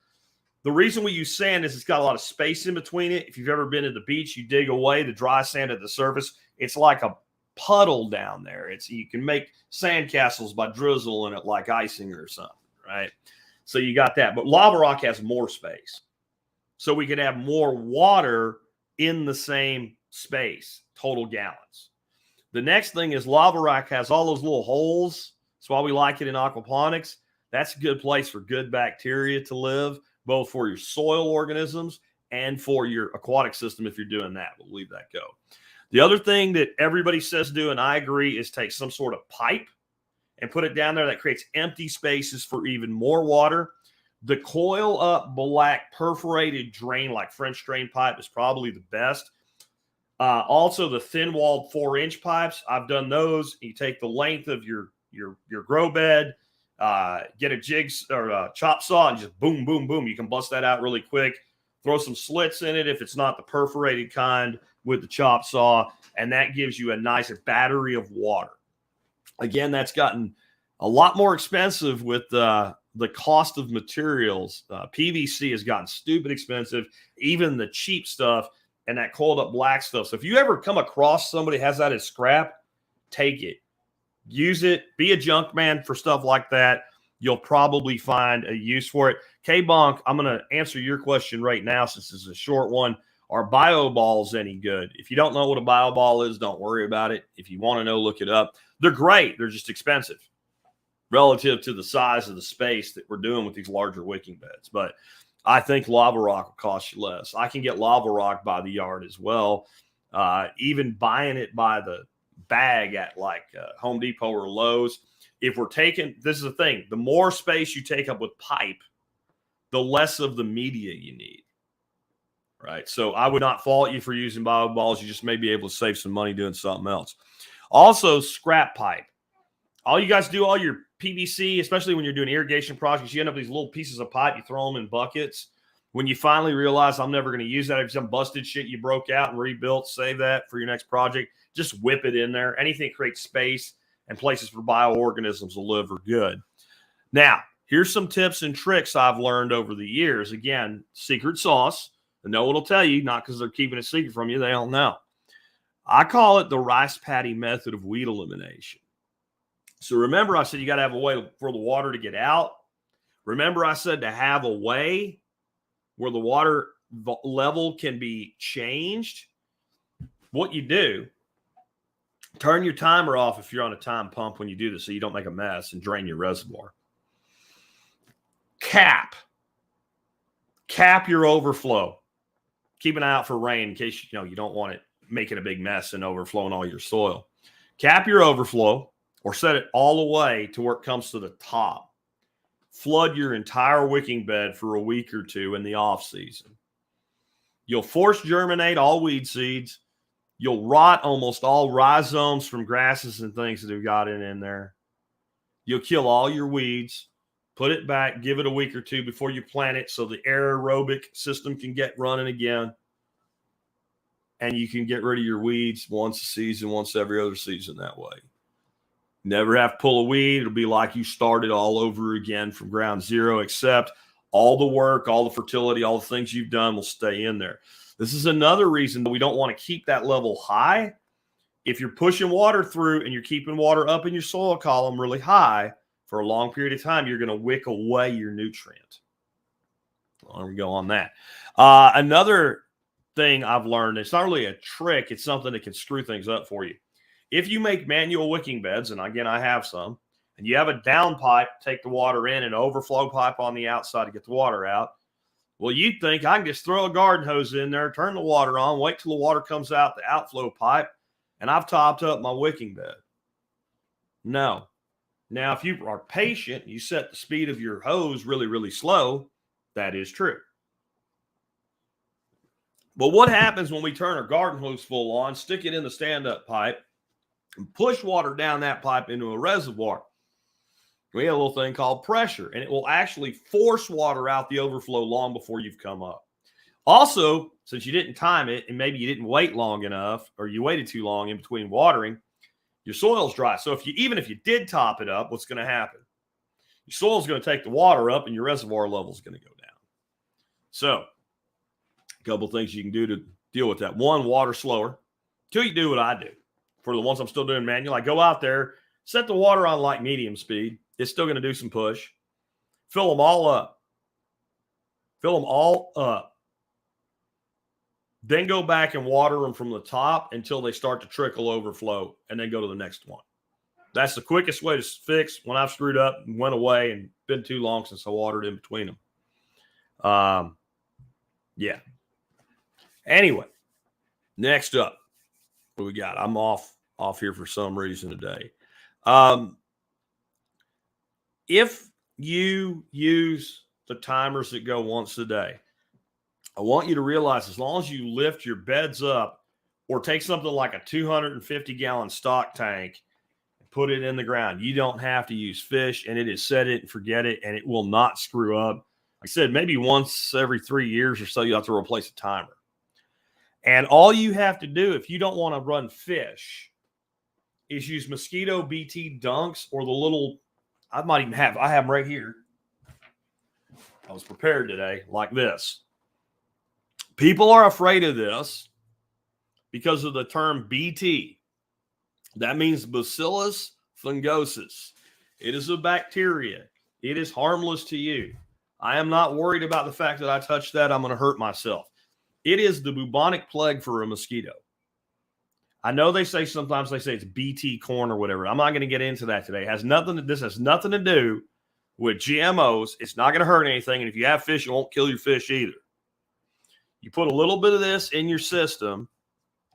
Speaker 1: The reason we use sand is it's got a lot of space in between it. If you've ever been to the beach, you dig away the dry sand at the surface. It's like a puddle down there. You can make sand castles by drizzling it like icing or something, right? So you got that. But lava rock has more space. So we could have more water in the same space, total gallons. The next thing is lava rock has all those little holes. That's why we like it in aquaponics. That's a good place for good bacteria to live, both for your soil organisms and for your aquatic system if you're doing that. We'll leave that go. The other thing that everybody says do, and I agree, is take some sort of pipe and put it down there. That creates empty spaces for even more water. The coil up black perforated drain like French drain pipe is probably the best. Also, the thin-walled 4-inch pipes, I've done those. You take the length of your grow bed, get a jig or a chop saw, and just boom, boom, boom. You can bust that out really quick. Throw some slits in it if it's not the perforated kind with the chop saw, and that gives you a nice battery of water. Again, that's gotten a lot more expensive with the cost of materials. PVC has gotten stupid expensive, even the cheap stuff. And that coiled up black stuff. So if you ever come across somebody has that as scrap, take it. Use it. Be a junk man for stuff like that. You'll probably find a use for it. K-Bonk, I'm going to answer your question right now since this is a short one. Are bio balls any good? If you don't know what a bio ball is, don't worry about it. If you want to know, look it up. They're great. They're just expensive relative to the size of the space that we're doing with these larger wicking beds. But I think lava rock will cost you less. I can get lava rock by the yard as well. Even buying it by the bag at like Home Depot or Lowe's. If we're taking, this is the thing, the more space you take up with pipe, the less of the media you need. Right. So I would not fault you for using bio balls. You just may be able to save some money doing something else. Also, scrap pipe. All you guys do, all your PVC, especially when you're doing irrigation projects, you end up with these little pieces of pipe, you throw them in buckets. When you finally realize I'm never going to use that, if some busted shit you broke out and rebuilt, save that for your next project. Just whip it in there. Anything that creates space and places for bioorganisms to live are good. Now, here's some tips and tricks I've learned over the years. Again, secret sauce. And no one will tell you, not because they're keeping a secret from you. They don't know. I call it the rice paddy method of weed elimination. So remember I said you got to have a way for the water to get out. Remember I said to have a way where the water level can be changed. What you do, turn your timer off if you're on a time pump when you do this so you don't make a mess and drain your reservoir. Cap your overflow. Keep an eye out for rain in case you don't want it making a big mess and overflowing all your soil. Cap your overflow or set it all the way to where it comes to the top. Flood your entire wicking bed for a week or two in the off season. You'll force germinate all weed seeds. You'll rot almost all rhizomes from grasses and things that have got in there. You'll kill all your weeds. Put it back, give it a week or two before you plant it so the aerobic system can get running again. And you can get rid of your weeds once a season, once every other season that way. Never have to pull a weed. It'll be like you started all over again from ground zero, except all the work, all the fertility, all the things you've done will stay in there. This is another reason that we don't want to keep that level high. If you're pushing water through and you're keeping water up in your soil column really high, for a long period of time, you're going to wick away your nutrient. Well, there we go on that. Another thing I've learned, it's not really a trick, it's something that can screw things up for you. If you make manual wicking beds, and again, I have some, and you have a down pipe, take the water in, and an overflow pipe on the outside to get the water out, well, you'd think I can just throw a garden hose in there, turn the water on, wait till the water comes out the outflow pipe, and I've topped up my wicking bed. No. Now, if you are patient, you set the speed of your hose really, really slow, that is true. But what happens when we turn our garden hose full on, stick it in the stand-up pipe, and push water down that pipe into a reservoir? We have a little thing called pressure, and it will actually force water out the overflow long before you've come up. Also, since you didn't time it, and maybe you didn't wait long enough, or you waited too long in between watering, your soil's dry. So even if you did top it up, what's going to happen? Your soil's going to take the water up and your reservoir level is going to go down. So a couple things you can do to deal with that. One, water slower. Two, you do what I do. For the ones I'm still doing manual, I go out there, set the water on like medium speed. It's still going to do some push. Fill them all up. Fill them all up. Then go back and water them from the top until they start to trickle overflow, and then go to the next one. That's the quickest way to fix when I've screwed up and went away and been too long since I watered in between them. Yeah. Anyway, next up, what we got? I'm off here for some reason today. If you use the timers that go once a day, I want you to realize as long as you lift your beds up or take something like a 250-gallon stock tank and put it in the ground, you don't have to use fish, and it is set it and forget it, and it will not screw up. Like I said, maybe once every 3 years or so, you have to replace a timer. And all you have to do if you don't want to run fish is use Mosquito Bt dunks or the little, I have them right here. I was prepared today like this. People are afraid of this because of the term Bt. That means Bacillus fungosus. It is a bacteria. It is harmless to you. I am not worried about the fact that I touched that. I'm going to hurt myself. It is the bubonic plague for a mosquito. I know sometimes they say it's Bt corn or whatever. I'm not going to get into that today. This has nothing to do with GMOs. It's not going to hurt anything. And if you have fish, it won't kill your fish either. You put a little bit of this in your system,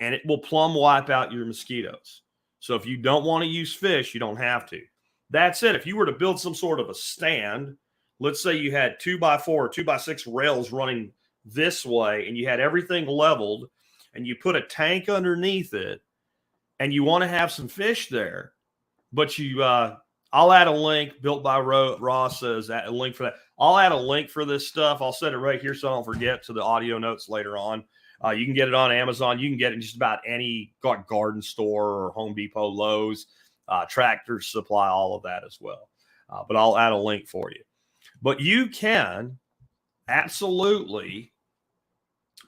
Speaker 1: and it will plumb wipe out your mosquitoes. So if you don't want to use fish, you don't have to. That's it. If you were to build some sort of a stand, let's say you had 2x4 or 2x6 rails running this way, and you had everything leveled, and you put a tank underneath it, and you want to have some fish there, but you I'll add a link. Built by Ross says a link for that. I'll add a link for this stuff. I'll set it right here so I don't forget to the audio notes later on. You can get it on Amazon. You can get it in just about any garden store or Home Depot, Lowe's, Tractor Supply, all of that as well. But I'll add a link for you. But you can absolutely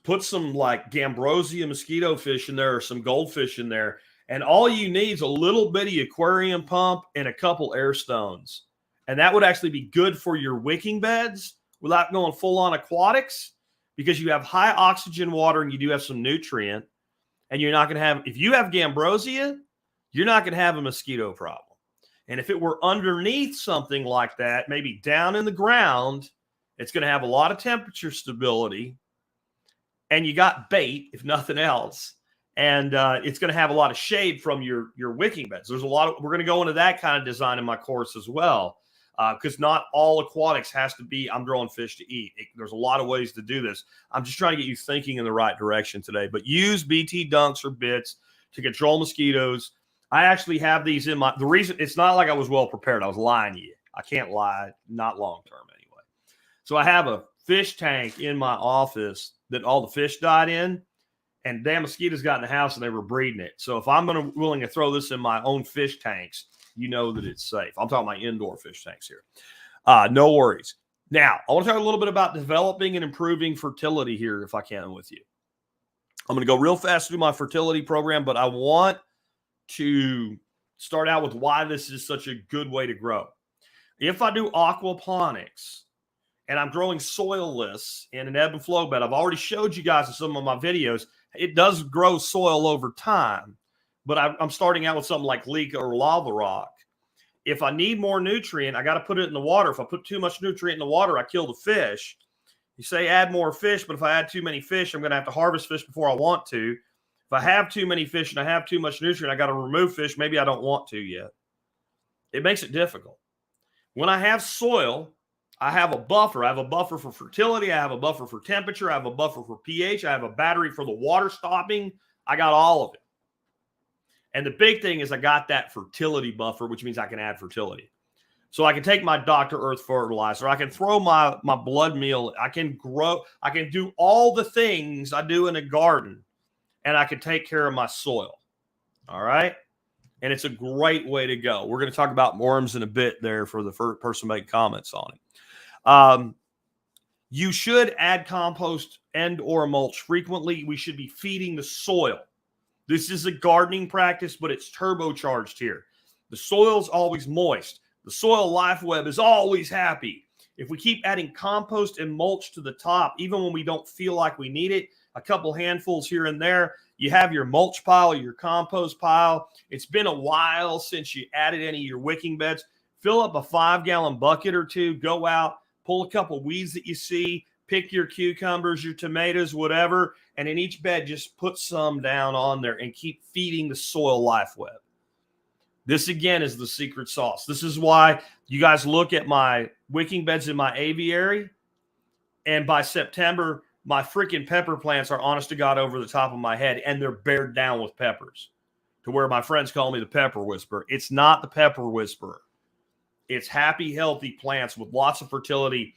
Speaker 1: put some like Gambrosia mosquito fish in there or some goldfish in there. And all you need is a little bitty aquarium pump and a couple air stones. And that would actually be good for your wicking beds without going full on aquatics, because you have high oxygen water and you do have some nutrient. And you're not going to have, if you have Gambrosia, you're not going to have a mosquito problem. And if it were underneath something like that, maybe down in the ground, it's going to have a lot of temperature stability. And you got bait, if nothing else. And it's going to have a lot of shade from your wicking beds. There's a lot of, we're going to go into that kind of design in my course as well, because not all aquatics has to be, I'm growing fish to eat. There's a lot of ways to do this. I'm just trying to get you thinking in the right direction today. But use BT dunks or bits to control mosquitoes. I actually have these in my, the reason, it's not like I was well prepared. I was lying to you. I can't lie, not long term anyway. So I have a fish tank in my office that all the fish died in. And damn mosquitoes got in the house and they were breeding it. So if I'm willing to throw this in my own fish tanks, you know that it's safe. I'm talking about indoor fish tanks here. No worries. Now, I want to talk a little bit about developing and improving fertility here, if I can, with you. I'm going to go real fast through my fertility program, but I want to start out with why this is such a good way to grow. If I do aquaponics, and I'm growing soilless in an ebb and flow bed, I've already showed you guys in some of my videos, it does grow soil over time, but I'm starting out with something like leek or lava rock. If I need more nutrient, I got to put it in the water. If I put too much nutrient in the water, I kill the fish. You say add more fish, but if I add too many fish, I'm going to have to harvest fish before I want to. If I have too many fish and I have too much nutrient, I got to remove fish. Maybe I don't want to yet. It makes it difficult. When I have soil, I have a buffer. I have a buffer for fertility. I have a buffer for temperature. I have a buffer for pH. I have a battery for the water stopping. I got all of it. And the big thing is I got that fertility buffer, which means I can add fertility. So I can take my Dr. Earth fertilizer. I can throw my blood meal. I can grow. I can do all the things I do in a garden. And I can take care of my soil. All right? And it's a great way to go. We're going to talk about worms in a bit there for the first person making comments on it. You should add compost and or mulch frequently. We should be feeding the soil. This is a gardening practice, but it's turbocharged here. The soil's always moist. The soil life web is always happy. If we keep adding compost and mulch to the top, even when we don't feel like we need it, a couple handfuls here and there, you have your mulch pile, your compost pile. It's been a while since you added any of your wicking beds. Fill up a 5-gallon bucket or two, go out, pull a couple weeds that you see, pick your cucumbers, your tomatoes, whatever, and in each bed, just put some down on there and keep feeding the soil life web. This, again, is the secret sauce. This is why you guys look at my wicking beds in my aviary, and by September, my freaking pepper plants are, honest to God, over the top of my head, and they're bared down with peppers to where my friends call me the pepper whisperer. It's not the pepper whisperer. It's happy, healthy plants with lots of fertility.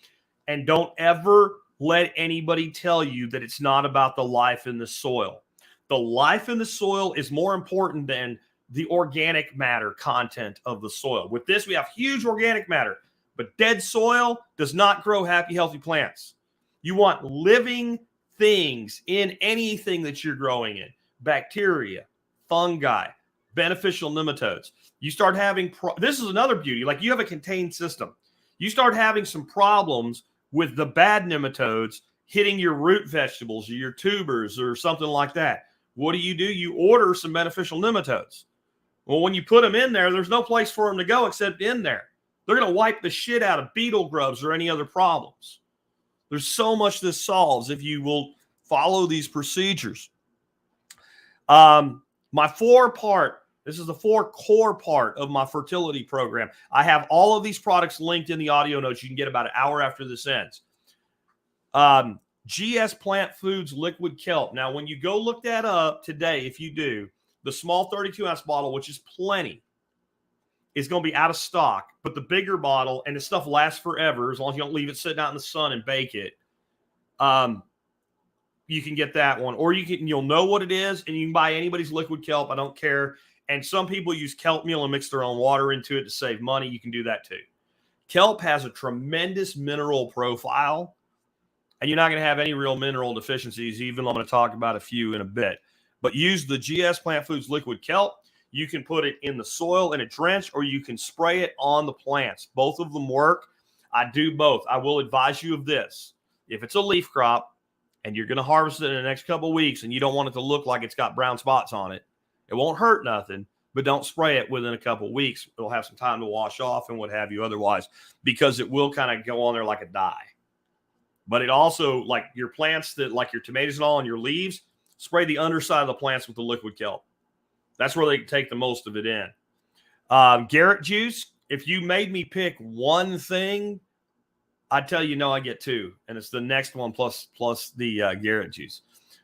Speaker 1: And don't ever let anybody tell you that it's not about the life in the soil. The life in the soil is more important than the organic matter content of the soil. With this, we have huge organic matter, but dead soil does not grow happy, healthy plants. You want living things in anything that you're growing in. Bacteria, fungi, beneficial nematodes. You start having, this is another beauty, like you have a contained system. You start having some problems with the bad nematodes hitting your root vegetables or your tubers or something like that. What do? You order some beneficial nematodes. Well, when you put them in there, there's no place for them to go except in there. They're going to wipe the shit out of beetle grubs or any other problems. There's so much this solves if you will follow these procedures. My this is the 4 core part of my fertility program. I have all of these products linked in the audio notes. You can get about an hour after this ends. GS Plant Foods Liquid Kelp. Now, when you go look that up today, if you do, the small 32-ounce bottle, which is plenty, is going to be out of stock, but the bigger bottle, and the stuff lasts forever as long as you don't leave it sitting out in the sun and bake it. You can get that one, or you'll know what it is, and you can buy anybody's liquid kelp. I don't care. And some people use kelp meal and mix their own water into it to save money. You can do that too. Kelp has a tremendous mineral profile, and you're not going to have any real mineral deficiencies, even though I'm going to talk about a few in a bit. But use the GS Plant Foods liquid kelp. You can put it in the soil in a drench, or you can spray it on the plants. Both of them work. I do both. I will advise you of this. If it's a leaf crop and you're going to harvest it in the next couple of weeks and you don't want it to look like it's got brown spots on it, it won't hurt nothing, but don't spray it within a couple of weeks. It'll have some time to wash off and what have you otherwise, because it will kind of go on there like a dye. But it also, like your plants that, like your tomatoes and all, and your leaves, spray the underside of the plants with the liquid kelp. That's where they can take the most of it in. Garrett juice, if you made me pick one thing, I'd tell you no, I get two. And it's the next one plus the Garrett juice.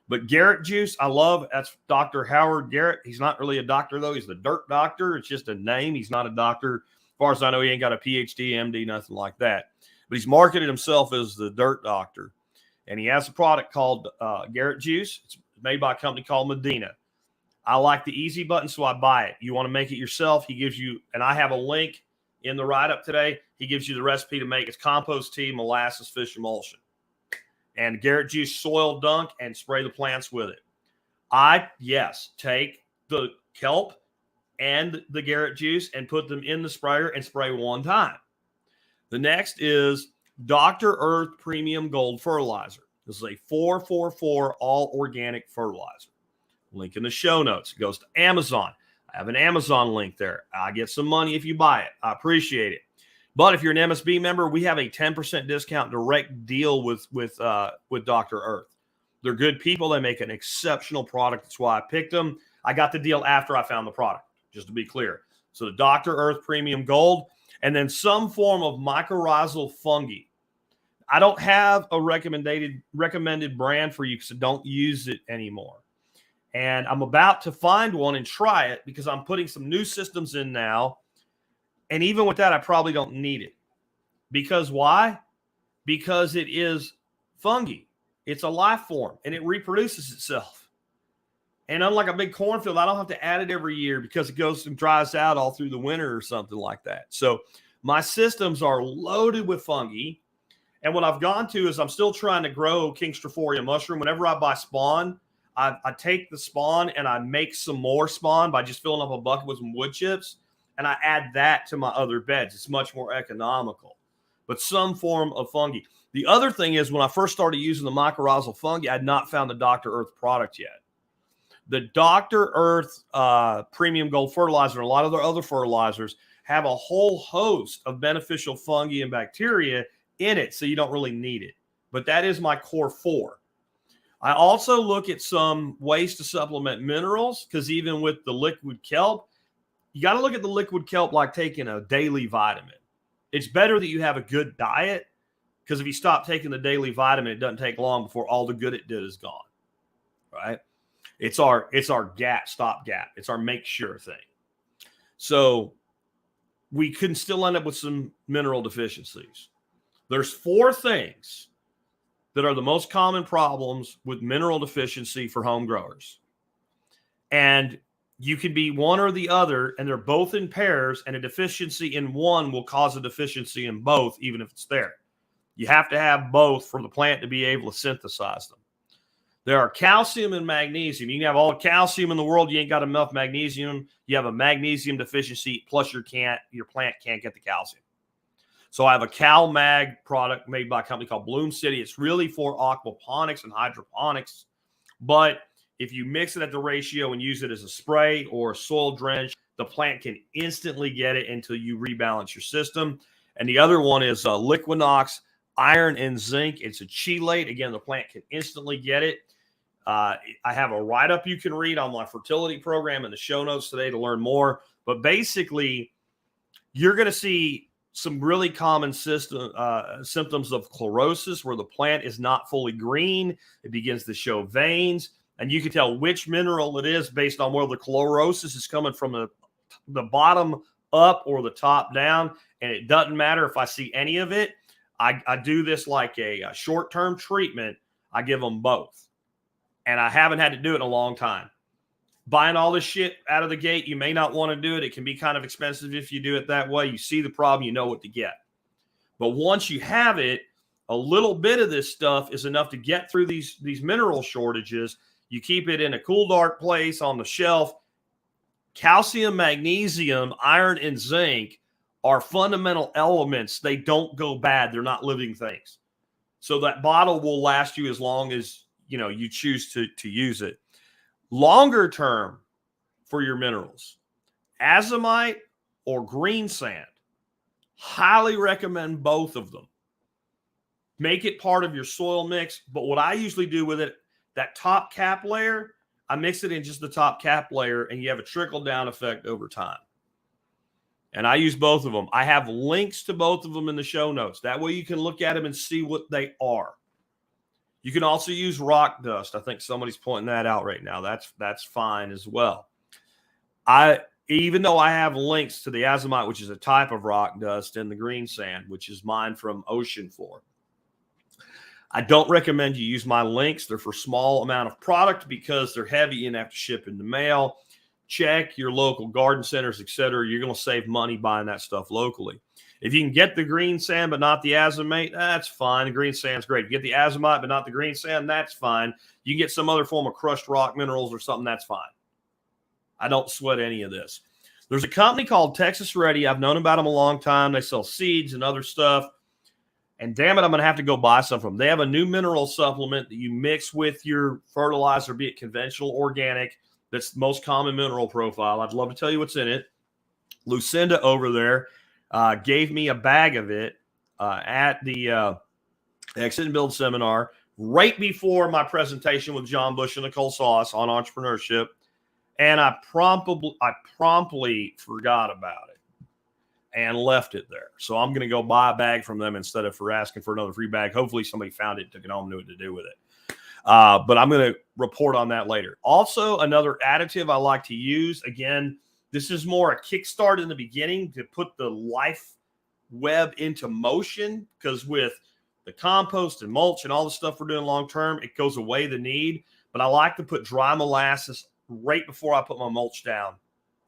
Speaker 1: But Garrett juice, I love. That's Dr. Howard Garrett. He's not really a doctor, though. He's the dirt doctor. It's just a name. He's not a doctor. As far as I know, he ain't got a PhD, MD, nothing like that. But he's marketed himself as the dirt doctor. And he has a product called Garrett juice. It's made by a company called Medina. I like the easy button, so I buy it. You want to make it yourself, he gives you, and I have a link in the write-up today. He gives you the recipe to make. It's compost tea, molasses, fish emulsion. And Garrett juice soil dunk and spray the plants with it. Take the kelp and the Garrett juice and put them in the sprayer and spray one time. The next is Dr. Earth Premium Gold Fertilizer. This is a 444 all organic fertilizer. Link in the show notes. It goes to Amazon. I have an Amazon link there. I get some money if you buy it. I appreciate it. But if you're an MSB member, we have a 10% discount direct deal with Dr. Earth. They're good people. They make an exceptional product. That's why I picked them. I got the deal after I found the product, just to be clear. So the Dr. Earth Premium Gold, and then some form of mycorrhizal fungi. I don't have a recommended brand for you because I don't use it anymore. And I'm about to find one and try it because I'm putting some new systems in now. And even with that, I probably don't need it. Because why? Because it is fungi. It's a life form, and it reproduces itself. And unlike a big cornfield, I don't have to add it every year because it goes and dries out all through the winter or something like that. So my systems are loaded with fungi. And what I've gone to is I'm still trying to grow King Strophoria mushroom. Whenever I buy spawn, I take the spawn and I make some more spawn by just filling up a bucket with some wood chips, and I add that to my other beds. It's much more economical, but some form of fungi. The other thing is when I first started using the mycorrhizal fungi, I had not found the Dr. Earth product yet. The Dr. Earth Premium Gold Fertilizer and a lot of their other fertilizers have a whole host of beneficial fungi and bacteria in it, so you don't really need it. But that is my core 4. I also look at some ways to supplement minerals because even with the liquid kelp, you got to look at the liquid kelp like taking a daily vitamin. It's better that you have a good diet because if you stop taking the daily vitamin, it doesn't take long before all the good it did is gone, right? It's our stopgap. It's our make sure thing. So we can still end up with some mineral deficiencies. There's 4 things that are the most common problems with mineral deficiency for home growers. And you can be one or the other, and they're both in pairs, and a deficiency in one will cause a deficiency in both, even if it's there. You have to have both for the plant to be able to synthesize them. There are calcium and magnesium. You can have all the calcium in the world. You ain't got enough magnesium. You have a magnesium deficiency, plus your plant can't get the calcium. So I have a CalMag product made by a company called Bloom City. It's really for aquaponics and hydroponics. But if you mix it at the ratio and use it as a spray or a soil drench, the plant can instantly get it until you rebalance your system. And the other one is Liquinox Iron and Zinc. It's a chelate. Again, the plant can instantly get it. I have a write-up you can read on my fertility program in the show notes today to learn more. But basically, you're going to see some really common symptoms of chlorosis where the plant is not fully green. It begins to show veins, and you can tell which mineral it is based on where the chlorosis is coming from the bottom up or the top down, and it doesn't matter if I see any of it. I do this like a short-term treatment. I give them both, and I haven't had to do it in a long time. Buying all this shit out of the gate, you may not want to do it. It can be kind of expensive if you do it that way. You see the problem, you know what to get. But once you have it, a little bit of this stuff is enough to get through these mineral shortages. You keep it in a cool, dark place on the shelf. Calcium, magnesium, iron, and zinc are fundamental elements. They don't go bad. They're not living things. So that bottle will last you as long as you choose to use it. Longer term for your minerals, azomite or green sand. Highly recommend both of them. Make it part of your soil mix. But what I usually do with it, that top cap layer, I mix it in just the top cap layer, and you have a trickle-down effect over time. And I use both of them. I have links to both of them in the show notes. That way you can look at them and see what they are. You can also use rock dust. I think somebody's pointing that out right now. That's fine as well. Even though I have links to the azomite, which is a type of rock dust, and the green sand, which is mine from ocean floor, I don't recommend you use my links. They're for small amount of product because they're heavy and have to ship in the mail. Check your local garden centers, etc. You're going to save money buying that stuff locally. If you can get the green sand but not the azomite, that's fine. The green sand's great. If you get the azomite but not the green sand, that's fine. You can get some other form of crushed rock minerals or something, that's fine. I don't sweat any of this. There's a company called Texas Ready. I've known about them a long time. They sell seeds and other stuff. And damn it, I'm going to have to go buy some from them. They have a new mineral supplement that you mix with your fertilizer, be it conventional, organic. That's the most common mineral profile. I'd love to tell you what's in it. Lucinda over there gave me a bag of it at the Exit and Build seminar right before my presentation with John Bush and Nicole Sauce on entrepreneurship. And I promptly forgot about it and left it there. So I'm going to go buy a bag from them instead of asking for another free bag. Hopefully somebody found it and took it home and knew what to do with it. But I'm going to report on that later. Also, another additive I like to use, again, this is more a kickstart in the beginning to put the life web into motion, because with the compost and mulch and all the stuff we're doing long term, it goes away the need. But I like to put dry molasses right before I put my mulch down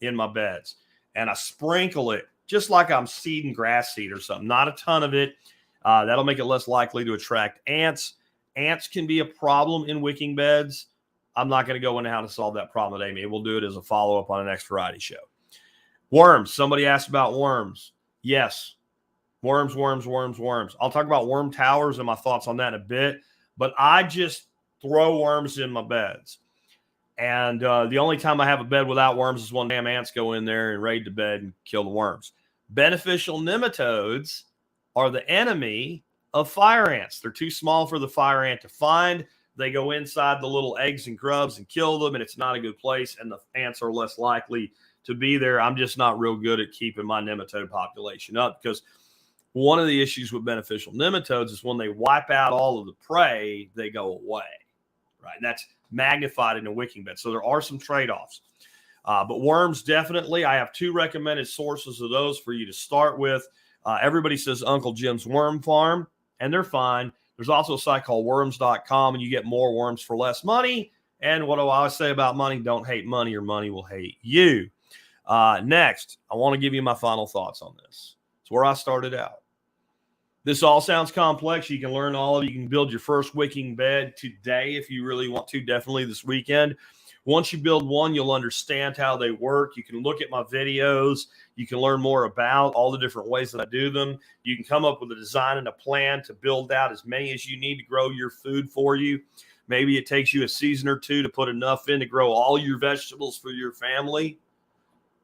Speaker 1: in my beds. And I sprinkle it just like I'm seeding grass seed or something. Not a ton of it. That'll make it less likely to attract ants. Ants can be a problem in wicking beds. I'm not going to go into how to solve that problem today. Maybe we'll do it as a follow-up on the next variety show. Worms. Somebody asked about worms. Yes. Worms. I'll talk about worm towers and my thoughts on that in a bit. But I just throw worms in my beds. And the only time I have a bed without worms is when damn ants go in there and raid the bed and kill the worms. Beneficial nematodes are the enemy of fire ants. They're too small for the fire ant to find. They go inside the little eggs and grubs and kill them, and it's not a good place, and the ants are less likely to be there. I'm just not real good at keeping my nematode population up, because one of the issues with beneficial nematodes is when they wipe out all of the prey, they go away, right? And that's magnified in a wicking bed. So there are some trade-offs. But worms, definitely. I have 2 recommended sources of those for you to start with. Everybody says Uncle Jim's Worm Farm, and they're fine. There's also a site called worms.com, and you get more worms for less money. And what do I always say about money? Don't hate money, or money will hate you. Next, I want to give you my final thoughts on this. It's where I started out. This all sounds complex. You can learn all of it. You can build your first wicking bed today if you really want to, definitely this weekend. Once you build one, you'll understand how they work. You can look at my videos. You can learn more about all the different ways that I do them. You can come up with a design and a plan to build out as many as you need to grow your food for you. Maybe it takes you a season or 2 to put enough in to grow all your vegetables for your family.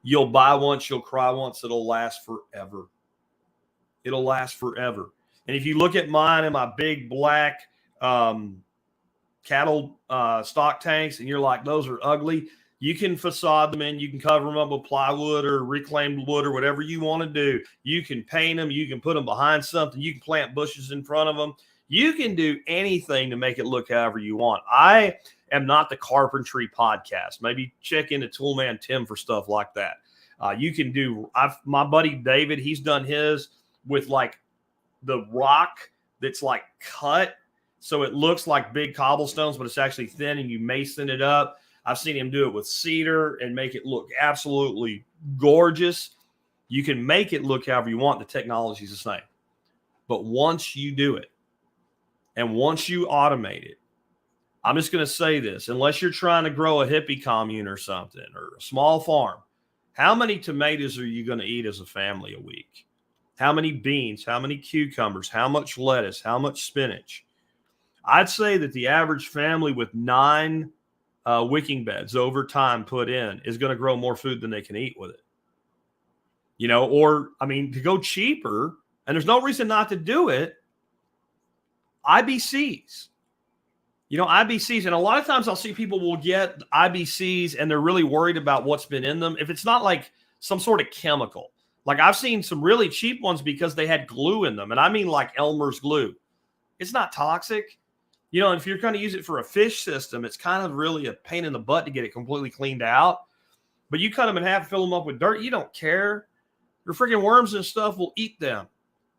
Speaker 1: You'll buy once, you'll cry once. It'll last forever. It'll last forever. And if you look at mine and my big black cattle stock tanks, and you're like, those are ugly, you can facade them in. You can cover them up with plywood or reclaimed wood or whatever you want to do. You can paint them. You can put them behind something. You can plant bushes in front of them. You can do anything to make it look however you want. I am not the carpentry podcast. Maybe check into Toolman Tim for stuff like that. You can do, my buddy David, he's done his with like the rock that's like cut. So it looks like big cobblestones, but it's actually thin and you mason it up. I've seen him do it with cedar and make it look absolutely gorgeous. You can make it look however you want. The technology's the same. But once you do it and once you automate it, I'm just going to say this, unless you're trying to grow a hippie commune or something or a small farm, how many tomatoes are you going to eat as a family a week? How many beans? How many cucumbers? How much lettuce? How much spinach? I'd say that the average family with 9 wicking beds over time put in is going to grow more food than they can eat with it. You know, or, I mean, to go cheaper, and there's no reason not to do it, IBCs. You know, IBCs, and a lot of times I'll see people will get IBCs and they're really worried about what's been in them. If it's not like some sort of chemical, like I've seen some really cheap ones because they had glue in them. And I mean like Elmer's glue. It's not toxic. You know, if you're going to use it for a fish system, it's kind of really a pain in the butt to get it completely cleaned out. But you cut them in half, fill them up with dirt. You don't care. Your freaking worms and stuff will eat them,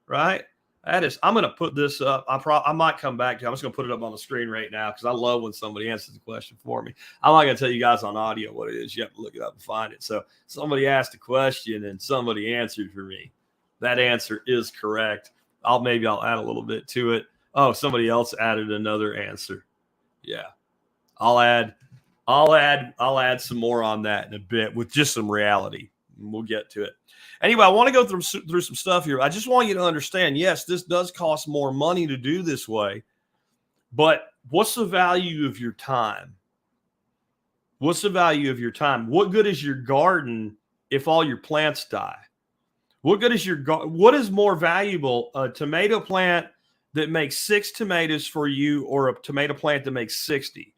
Speaker 1: right? That is, I'm going to put this up. I might come back to it. I'm just going to put it up on the screen right now because I love when somebody answers the question for me. I'm not going to tell you guys on audio what it is. You have to look it up and find it. So somebody asked a question and somebody answered for me. That answer is correct. I'll add a little bit to it. Oh, somebody else added another answer. Yeah. I'll add some more on that in a bit with just some reality. We'll get to it. Anyway, I want to go through some stuff here. I just want you to understand, yes, this does cost more money to do this way, but what's the value of your time? What's the value of your time? What good is your garden if all your plants die? What good is what is more valuable, a tomato plant that makes 6 tomatoes for you or a tomato plant that makes 60?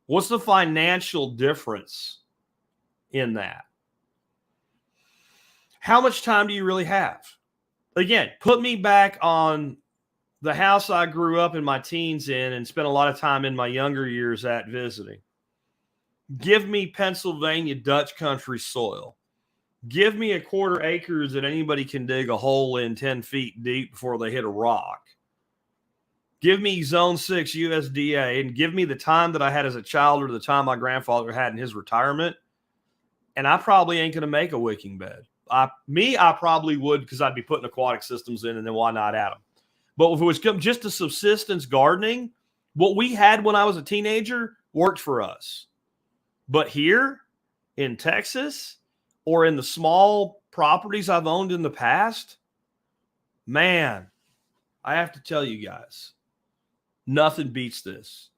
Speaker 1: What's the financial difference in that? How much time do you really have? Again, put me back on the house I grew up in my teens in and spent a lot of time in my younger years at visiting. Give me Pennsylvania Dutch country soil. Give me 1/4 acres that anybody can dig a hole in 10 feet deep before they hit a rock. Give me Zone 6 USDA and give me the time that I had as a child or the time my grandfather had in his retirement. And I probably ain't going to make a wicking bed. I probably would because I'd be putting aquatic systems in and then why not add them? But if it was just to subsistence gardening, what we had when I was a teenager worked for us. But here in Texas or in the small properties I've owned in the past, man, I have to tell you guys, nothing beats this.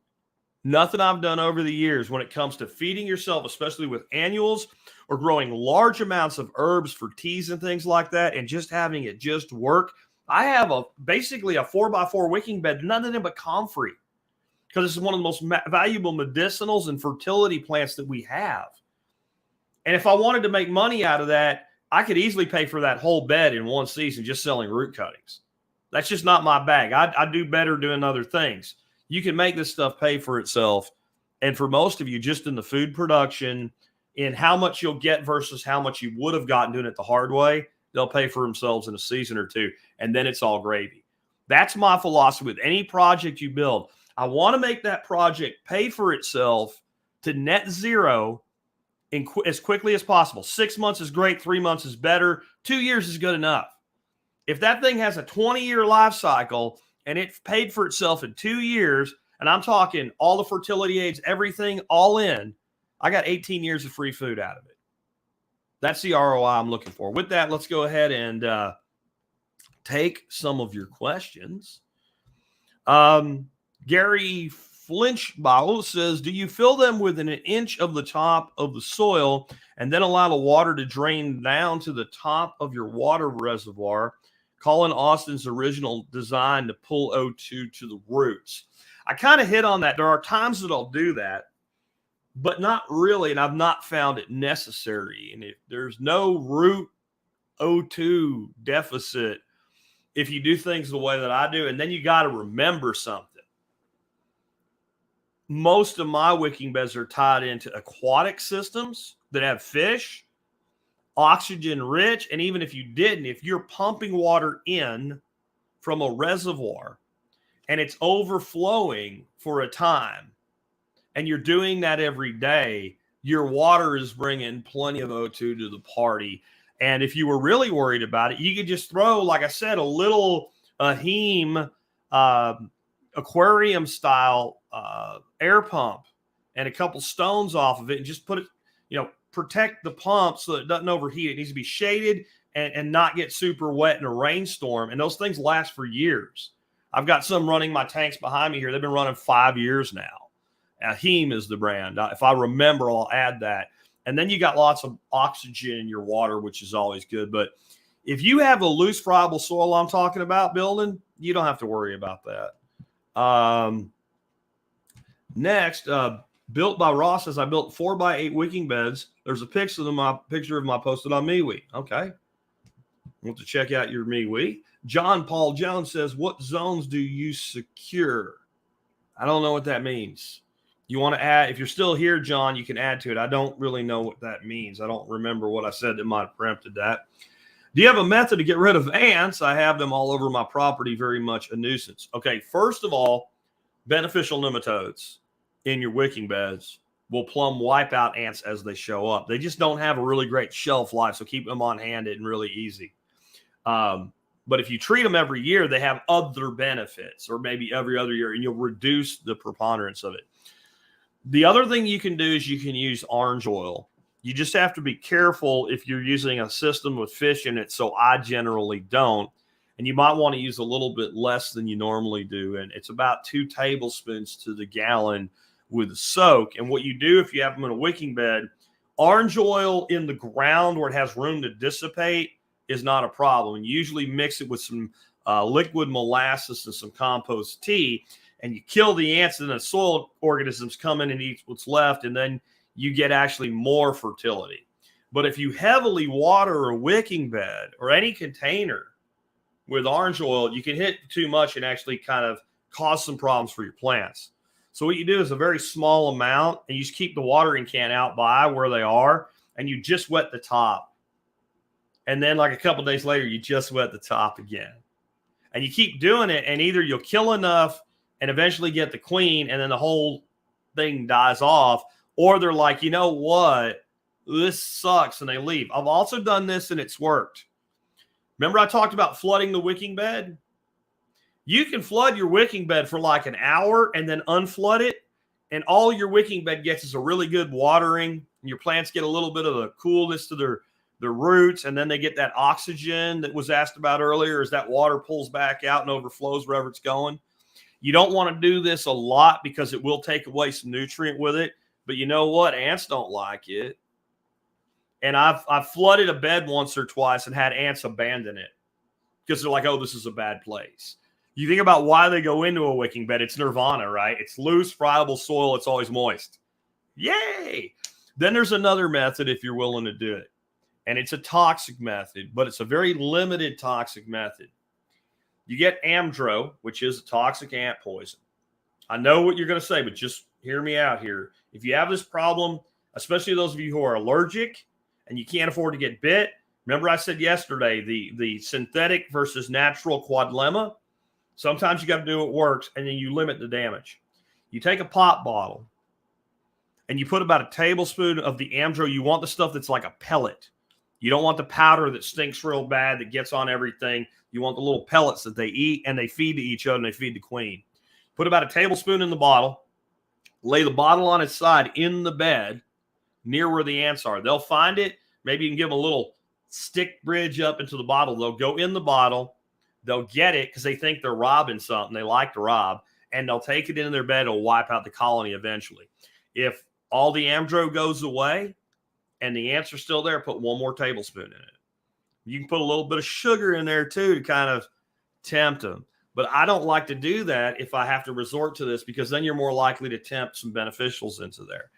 Speaker 1: Nothing I've done over the years when it comes to feeding yourself, especially with annuals or growing large amounts of herbs for teas and things like that and just having it just work. I have basically a 4x4 wicking bed, none of them but comfrey, because this is one of the most valuable medicinals and fertility plants that we have. And if I wanted to make money out of that, I could easily pay for that whole bed in one season just selling root cuttings. That's just not my bag. I do better doing other things. You can make this stuff pay for itself. And for most of you, just in the food production, in how much you'll get versus how much you would have gotten doing it the hard way, they'll pay for themselves in a season or two. And then it's all gravy. That's my philosophy with any project you build. I want to make that project pay for itself to net zero as quickly as possible. 6 months is great. 3 months is better. 2 years is good enough. If that thing has a 20-year life cycle and it paid for itself in 2 years, and I'm talking all the fertility aids, everything all in, I got 18 years of free food out of it. That's the ROI I'm looking for. With that, let's go ahead and take some of your questions. Gary Flinchbau says, do you fill them within an inch of the top of the soil and then allow the water to drain down to the top of your water reservoir? Colin Austin's original design to pull O2 to the roots. I kind of hit on that. There are times that I'll do that, but not really, and I've not found it necessary. And if there's no root O2 deficit, if you do things the way that I do, and then you got to remember something. Most of my wicking beds are tied into aquatic systems that have fish. oxygen rich. And even if you didn't, if you're pumping water in from a reservoir and it's overflowing for a time, and you're doing that every day, your water is bringing plenty of O2 to the party. And if you were really worried about it, you could just throw, like I said, a little heme aquarium style air pump and a couple stones off of it and just put it, protect the pump so that it doesn't overheat. It needs to be shaded and not get super wet in a rainstorm. And those things last for years. I've got some running my tanks behind me here. They've been running 5 years now. Heme is the brand. If I remember, I'll add that. And then you got lots of oxygen in your water, which is always good. But if you have a loose, friable soil I'm talking about building, you don't have to worry about that. Next, built by Ross says, I built 4x8 wicking beds. There's a picture of my posted on MeWe. Okay. Want to check out your MeWe. John Paul Jones says, what zones do you secure? I don't know what that means. You want to add, if you're still here, John, you can add to it. I don't really know what that means. I don't remember what I said that might have preempted that. Do you have a method to get rid of ants? I have them all over my property, very much a nuisance. Okay, first of all, beneficial nematodes in your wicking beds will plumb wipe out ants as they show up. They just don't have a really great shelf life, so keep them on hand and really easy. But if you treat them every year, they have other benefits, or maybe every other year, and you'll reduce the preponderance of it. The other thing you can do is you can use orange oil. You just have to be careful if you're using a system with fish in it, so I generally don't. And you might want to use a little bit less than you normally do. And it's about 2 tablespoons to the gallon with the soak. And what you do if you have them in a wicking bed, orange oil in the ground where it has room to dissipate is not a problem. And you usually mix it with some liquid molasses and some compost tea, and you kill the ants, and the soil organisms come in and eat what's left, and then you get actually more fertility. But if you heavily water a wicking bed or any container with orange oil, you can hit too much and actually kind of cause some problems for your plants. So what you do is a very small amount, and you just keep the watering can out by where they are, and you just wet the top. And then like a couple of days later, you just wet the top again. And you keep doing it, and either you'll kill enough and eventually get the queen, and then the whole thing dies off, or they're like, you know what, this sucks, and they leave. I've also done this, and it's worked. Remember I talked about flooding the wicking bed? You can flood your wicking bed for like an hour and then unflood it, and all your wicking bed gets is a really good watering, and your plants get a little bit of the coolness to their roots, and then they get that oxygen that was asked about earlier as that water pulls back out and overflows wherever it's going. You don't want to do this a lot because it will take away some nutrient with it, but you know what? Ants don't like it. And I've flooded a bed once or twice and had ants abandon it because they're like, oh, this is a bad place. You think about why they go into a wicking bed. It's nirvana, right? It's loose, friable soil. It's always moist. Yay! Then there's another method if you're willing to do it. And it's a toxic method, but it's a very limited toxic method. You get Amdro, which is a toxic ant poison. I know what you're going to say, but just hear me out here. If you have this problem, especially those of you who are allergic and you can't afford to get bit, remember I said yesterday, the synthetic versus natural quadlemma. Sometimes you got to do what works, and then you limit the damage. You take a pop bottle, and you put about a tablespoon of the Amdro. You want the stuff that's like a pellet. You don't want the powder that stinks real bad that gets on everything. You want the little pellets that they eat, and they feed to each other, and they feed the queen. Put about a tablespoon in the bottle. Lay the bottle on its side in the bed near where the ants are. They'll find it. Maybe you can give them a little stick bridge up into the bottle. They'll go in the bottle. They'll get it because they think they're robbing something. They like to rob, and they'll take it in their bed. It'll wipe out the colony eventually. If all the Amdro goes away and the ants are still there, put 1 more tablespoon in it. You can put a little bit of sugar in there too to kind of tempt them. But I don't like to do that if I have to resort to this, because then you're more likely to tempt some beneficials into there.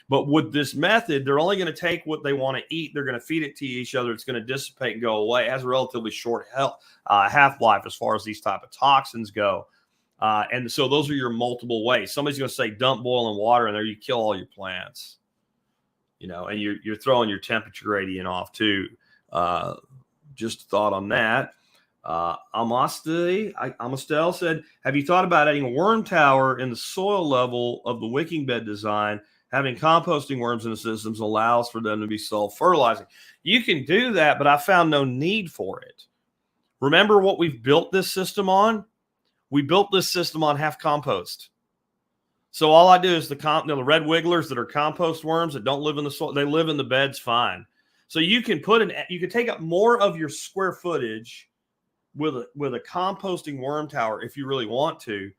Speaker 1: But with this method, they're only going to take what they want to eat. They're going to feed it to each other. It's going to dissipate and go away. It has a relatively short half-life as far as these type of toxins go. And so those are your multiple ways. Somebody's going to say dump boiling water in there. You kill all your plants. and you're throwing your temperature gradient off too. Just a thought on that. Amastel said, have you thought about adding a worm tower in the soil level of the wicking bed design? Having composting worms in the systems allows for them to be self-fertilizing. You can do that, but I found no need for it. Remember what we've built this system on? We built this system on half compost. So all I do is the red wigglers that are compost worms that don't live in the soil, they live in the beds fine. So you can take up more of your square footage with a composting worm tower if you really want to,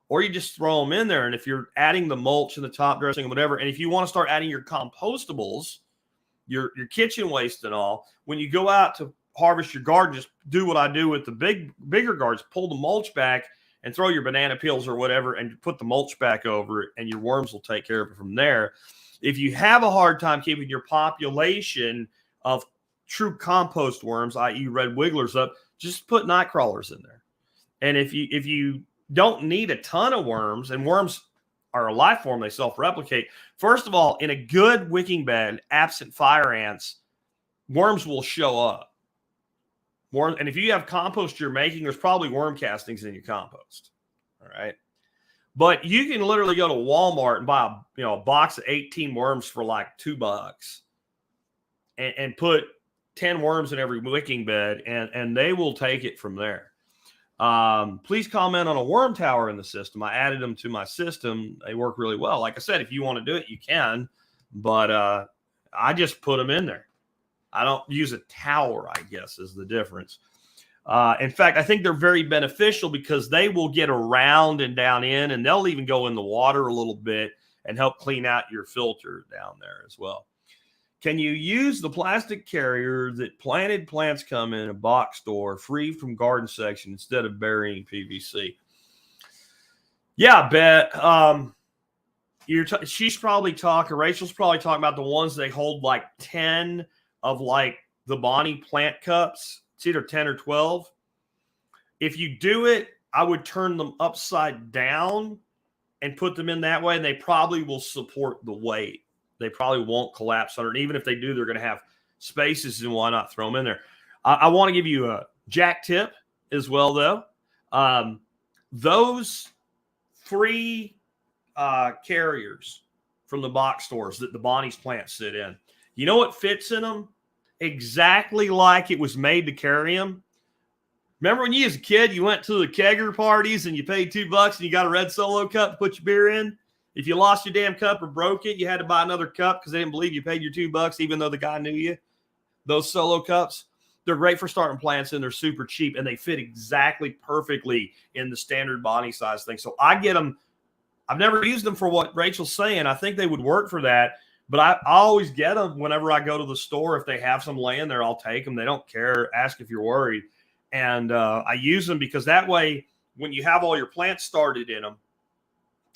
Speaker 1: or you just throw them in there. And if you're adding the mulch and the top dressing and whatever, and if you want to start adding your compostables, your kitchen waste and all, when you go out to harvest your garden, just do what I do with the bigger gardens, pull the mulch back and throw your banana peels or whatever and put the mulch back over it, and your worms will take care of it from there. If you have a hard time keeping your population of true compost worms, i.e. red wigglers, up, just put night crawlers in there. And if you don't need a ton of worms, and worms are a life form, they self-replicate. First of all, in a good wicking bed, absent fire ants, worms will show up. And if you have compost you're making, there's probably worm castings in your compost. All right. But you can literally go to Walmart and buy a box of 18 worms for like $2 and put 10 worms in every wicking bed, and they will take it from there. Please comment on a worm tower in the system. I added them to my system. They work really well. Like I said, if you want to do it, you can, but I just put them in there. I don't use a tower, I guess, is the difference. In fact, I think they're very beneficial because they will get around and down in, and they'll even go in the water a little bit and help clean out your filter down there as well. Can you use the plastic carrier that planted plants come in a box store free from garden section instead of burying PVC? Yeah, I bet. Rachel's probably talking about the ones they hold like 10 of, like the Bonnie plant cups. It's either 10 or 12. If you do it, I would turn them upside down and put them in that way, and they probably will support the weight. They probably won't collapse under. And even if they do, they're going to have spaces, and why not throw them in there? I want to give you a jack tip as well, though. Those free carriers from the box stores that the Bonnie's plants sit in, you know what fits in them? Exactly like it was made to carry them. Remember when you as a kid, you went to the kegger parties and you paid $2 and you got a red Solo cup to put your beer in? If you lost your damn cup or broke it, you had to buy another cup because they didn't believe you paid your $2, even though the guy knew you. Those Solo cups, they're great for starting plants, and they're super cheap, and they fit exactly perfectly in the standard Bonnie size thing. So I get them. I've never used them for what Rachel's saying. I think they would work for that. But I always get them whenever I go to the store. If they have some laying there, I'll take them. They don't care. Ask if you're worried. And I use them because that way, when you have all your plants started in them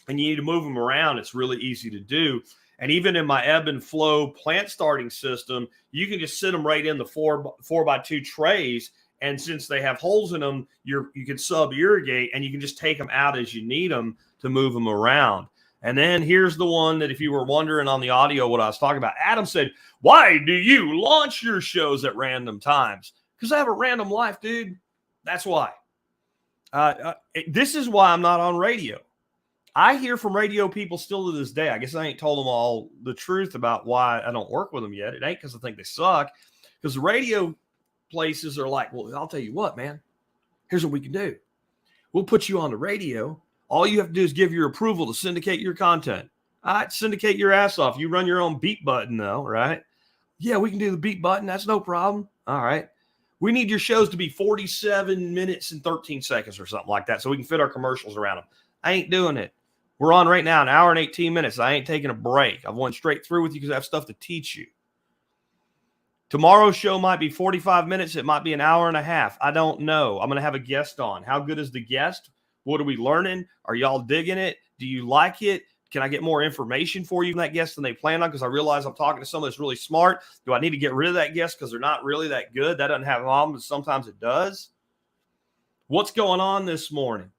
Speaker 1: and you need to move them around, it's really easy to do. And even in my ebb and flow plant starting system, you can just sit them right in the 4x2 trays. And since they have holes in them, you can sub-irrigate, and you can just take them out as you need them to move them around. And then here's the one that if you were wondering on the audio what I was talking about, Adam said, why do you launch your shows at random times? Because I have a random life, dude. That's why. This is why I'm not on radio. I hear from radio people still to this day. I guess I ain't told them all the truth about why I don't work with them yet. It ain't because I think they suck. Because the radio places are like, well, I'll tell you what, man. Here's what we can do. We'll put you on the radio. All you have to do is give your approval to syndicate your content. All right, syndicate your ass off. You run your own beat button, though, right? Yeah, we can do the beat button. That's no problem. All right. We need your shows to be 47 minutes and 13 seconds or something like that so we can fit our commercials around them. I ain't doing it. We're on right now, an hour and 18 minutes. I ain't taking a break. I've went straight through with you because I have stuff to teach you. Tomorrow's show might be 45 minutes. It might be an hour and a half. I don't know. I'm going to have a guest on. How good is the guest? What are we learning? Are y'all digging it? Do you like it? Can I get more information for you from that guest than they plan on? Because I realize I'm talking to someone that's really smart. Do I need to get rid of that guest because they're not really that good? That doesn't have a problem, but sometimes it does. What's going on this morning?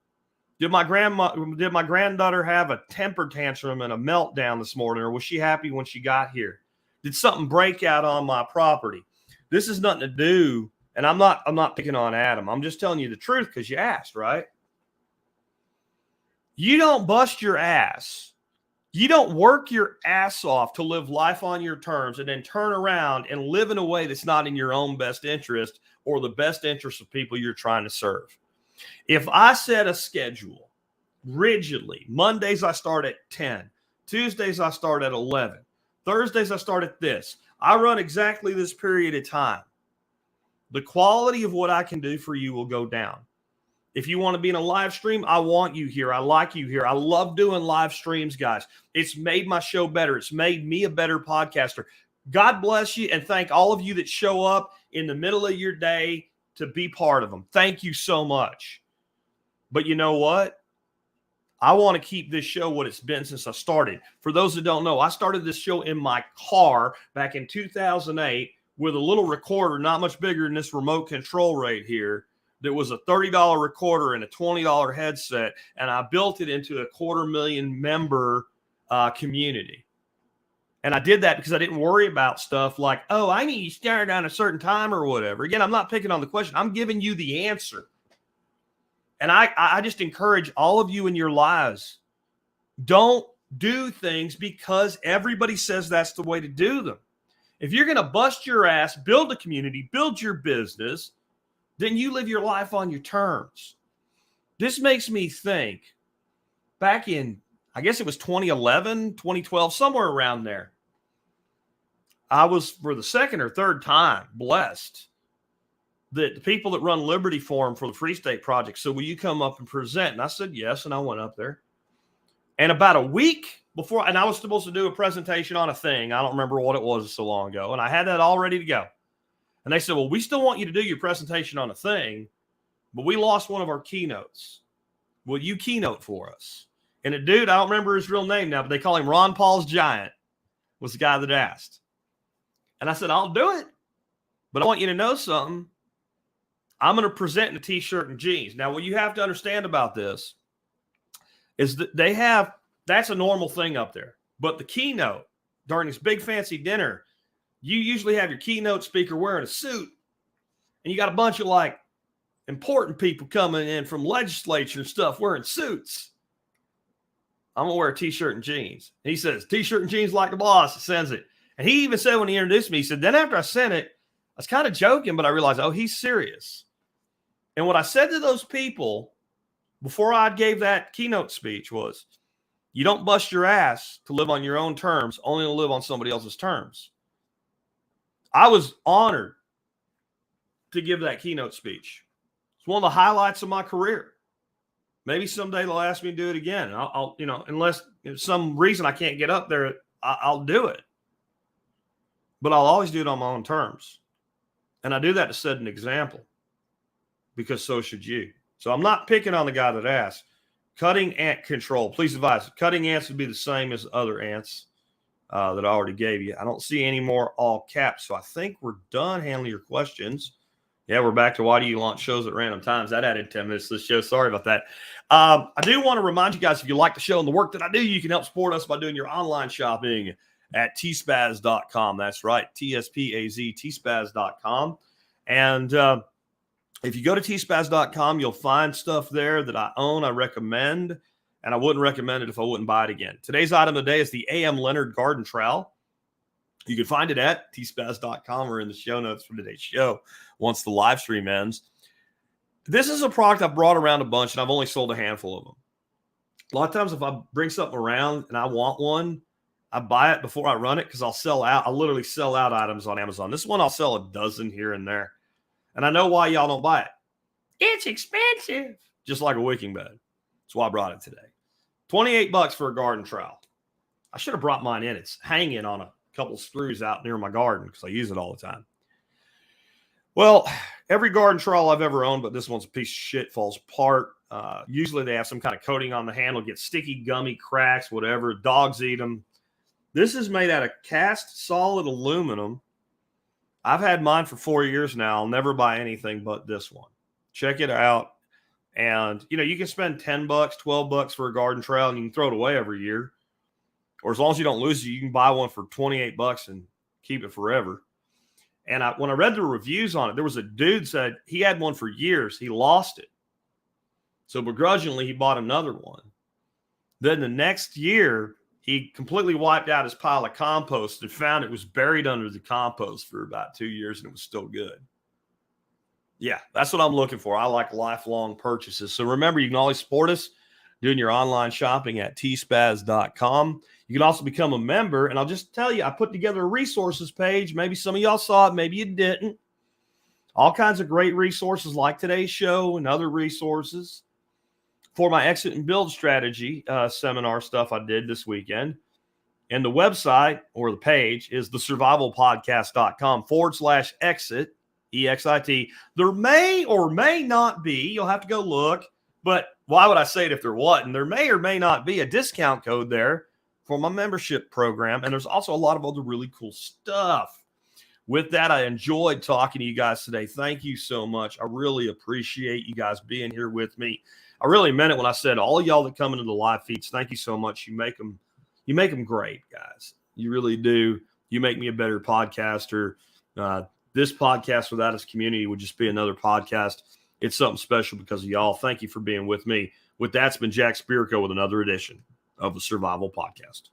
Speaker 1: Did my granddaughter have a temper tantrum and a meltdown this morning, or was she happy when she got here? Did something break out on my property? This is nothing to do, and I'm not picking on Adam. I'm just telling you the truth because you asked, right? You don't bust your ass. You don't work your ass off to live life on your terms and then turn around and live in a way that's not in your own best interest or the best interest of people you're trying to serve. If I set a schedule rigidly, Mondays I start at 10, Tuesdays I start at 11, Thursdays I start at this, I run exactly this period of time, the quality of what I can do for you will go down. If you want to be in a live stream, I want you here. I like you here. I love doing live streams, guys. It's made my show better. It's made me a better podcaster. God bless you, and thank all of you that show up in the middle of your day to be part of them. Thank you so much. But you know what? I want to keep this show what it's been since I started. For those that don't know, I started this show in my car back in 2008 with a little recorder, not much bigger than this remote control right here. There was a $30 recorder and a $20 headset, and I built it into a 250,000 member community. And I did that because I didn't worry about stuff like, oh, I need to start on a certain time or whatever. Again, I'm not picking on the question. I'm giving you the answer. And I just encourage all of you in your lives, don't do things because everybody says that's the way to do them. If you're going to bust your ass, build a community, build your business, then you live your life on your terms. This makes me think back in, I guess it was 2011, 2012, somewhere around there. I was, for the second or third time, blessed that the people that run Liberty Forum for the Free State Project said, will you come up and present? And I said, yes. And I went up there. And about a week before, and I was supposed to do a presentation on a thing. I don't remember what it was so long ago. And I had that all ready to go. And they said, well, we still want you to do your presentation on a thing, but we lost one of our keynotes. Will you keynote for us? And a dude, I don't remember his real name now, but they call him Ron Paul's Giant, was the guy that asked. And I said, I'll do it. But I want you to know something. I'm going to present in a t-shirt and jeans. Now, what you have to understand about this is that they have, that's a normal thing up there. But the keynote during this big fancy dinner, you usually have your keynote speaker wearing a suit, and you got a bunch of like important people coming in from legislature and stuff wearing suits. I'm going to wear a t-shirt and jeans. And he says, t-shirt and jeans like the boss. He sends it. And he even said when he introduced me, he said, then after I sent it, I was kind of joking, but I realized, oh, he's serious. And what I said to those people before I gave that keynote speech was, you don't bust your ass to live on your own terms, only to live on somebody else's terms. I was honored to give that keynote speech. It's one of the highlights of my career. Maybe someday they'll ask me to do it again. I'll unless some reason I can't get up there, I'll do it. But I'll always do it on my own terms. And I do that to set an example, because so should you. So I'm not picking on the guy that asked. Cutting ant control. Please advise. Cutting ants would be the same as other ants that I already gave you. I don't see any more all caps. So I think we're done handling your questions. Yeah, we're back to why do you launch shows at random times? That added 10 minutes to the show. Sorry about that. I do want to remind you guys, if you like the show and the work that I do, you can help support us by doing your online shopping at tspaz.com. That's right, TSPAZ, tspaz.com. And if you go to tspaz.com, you'll find stuff there that I own, I recommend, and I wouldn't recommend it if I wouldn't buy it again. Today's item of the day is the A.M. Leonard Garden Trowel. You can find it at tspaz.com or in the show notes for today's show once the live stream ends. This is a product I've brought around a bunch, and I've only sold a handful of them. A lot of times if I bring something around and I want one, I buy it before I run it because I'll sell out. I'll literally sell out items on Amazon. This one I'll sell a dozen here and there. And I know why y'all don't buy it. It's expensive. Just like a wicking bed. That's why I brought it today. $28 for a garden trowel. I should have brought mine in. It's hanging on a couple screws out near my garden because I use it all the time. Well, every garden trowel I've ever owned, but this one's a piece of shit, falls apart. Usually they have some kind of coating on the handle, get sticky, gummy, cracks, whatever. Dogs eat them. This is made out of cast solid aluminum. I've had mine for 4 years now. I'll never buy anything but this one. Check it out. And, you can spend $10, $12 for a garden trowel and you can throw it away every year. Or as long as you don't lose it, you can buy one for $28 and keep it forever. And when I read the reviews on it, there was a dude said he had one for years. He lost it. So begrudgingly, he bought another one. Then the next year, he completely wiped out his pile of compost and found it was buried under the compost for about 2 years, and it was still good. Yeah, that's what I'm looking for. I like lifelong purchases. So remember, you can always support us doing your online shopping at tspaz.com. You can also become a member. And I'll just tell you, I put together a resources page. Maybe some of y'all saw it. Maybe you didn't. All kinds of great resources like today's show and other resources for my exit and build strategy seminar stuff I did this weekend. And the website or the page is thesurvivalpodcast.com/exit, EXIT. There may or may not be, you'll have to go look, but why would I say it if there wasn't? There may or may not be a discount code there for my membership program. And there's also a lot of other really cool stuff. With that, I enjoyed talking to you guys today. Thank you so much. I really appreciate you guys being here with me. I really meant it when I said all y'all that come into the live feeds, thank you so much. You make them great, guys. You really do. You make me a better podcaster. This podcast without its community would just be another podcast. It's something special because of y'all. Thank you for being with me. With that, it's been Jack Spirko with another edition of the Survival Podcast.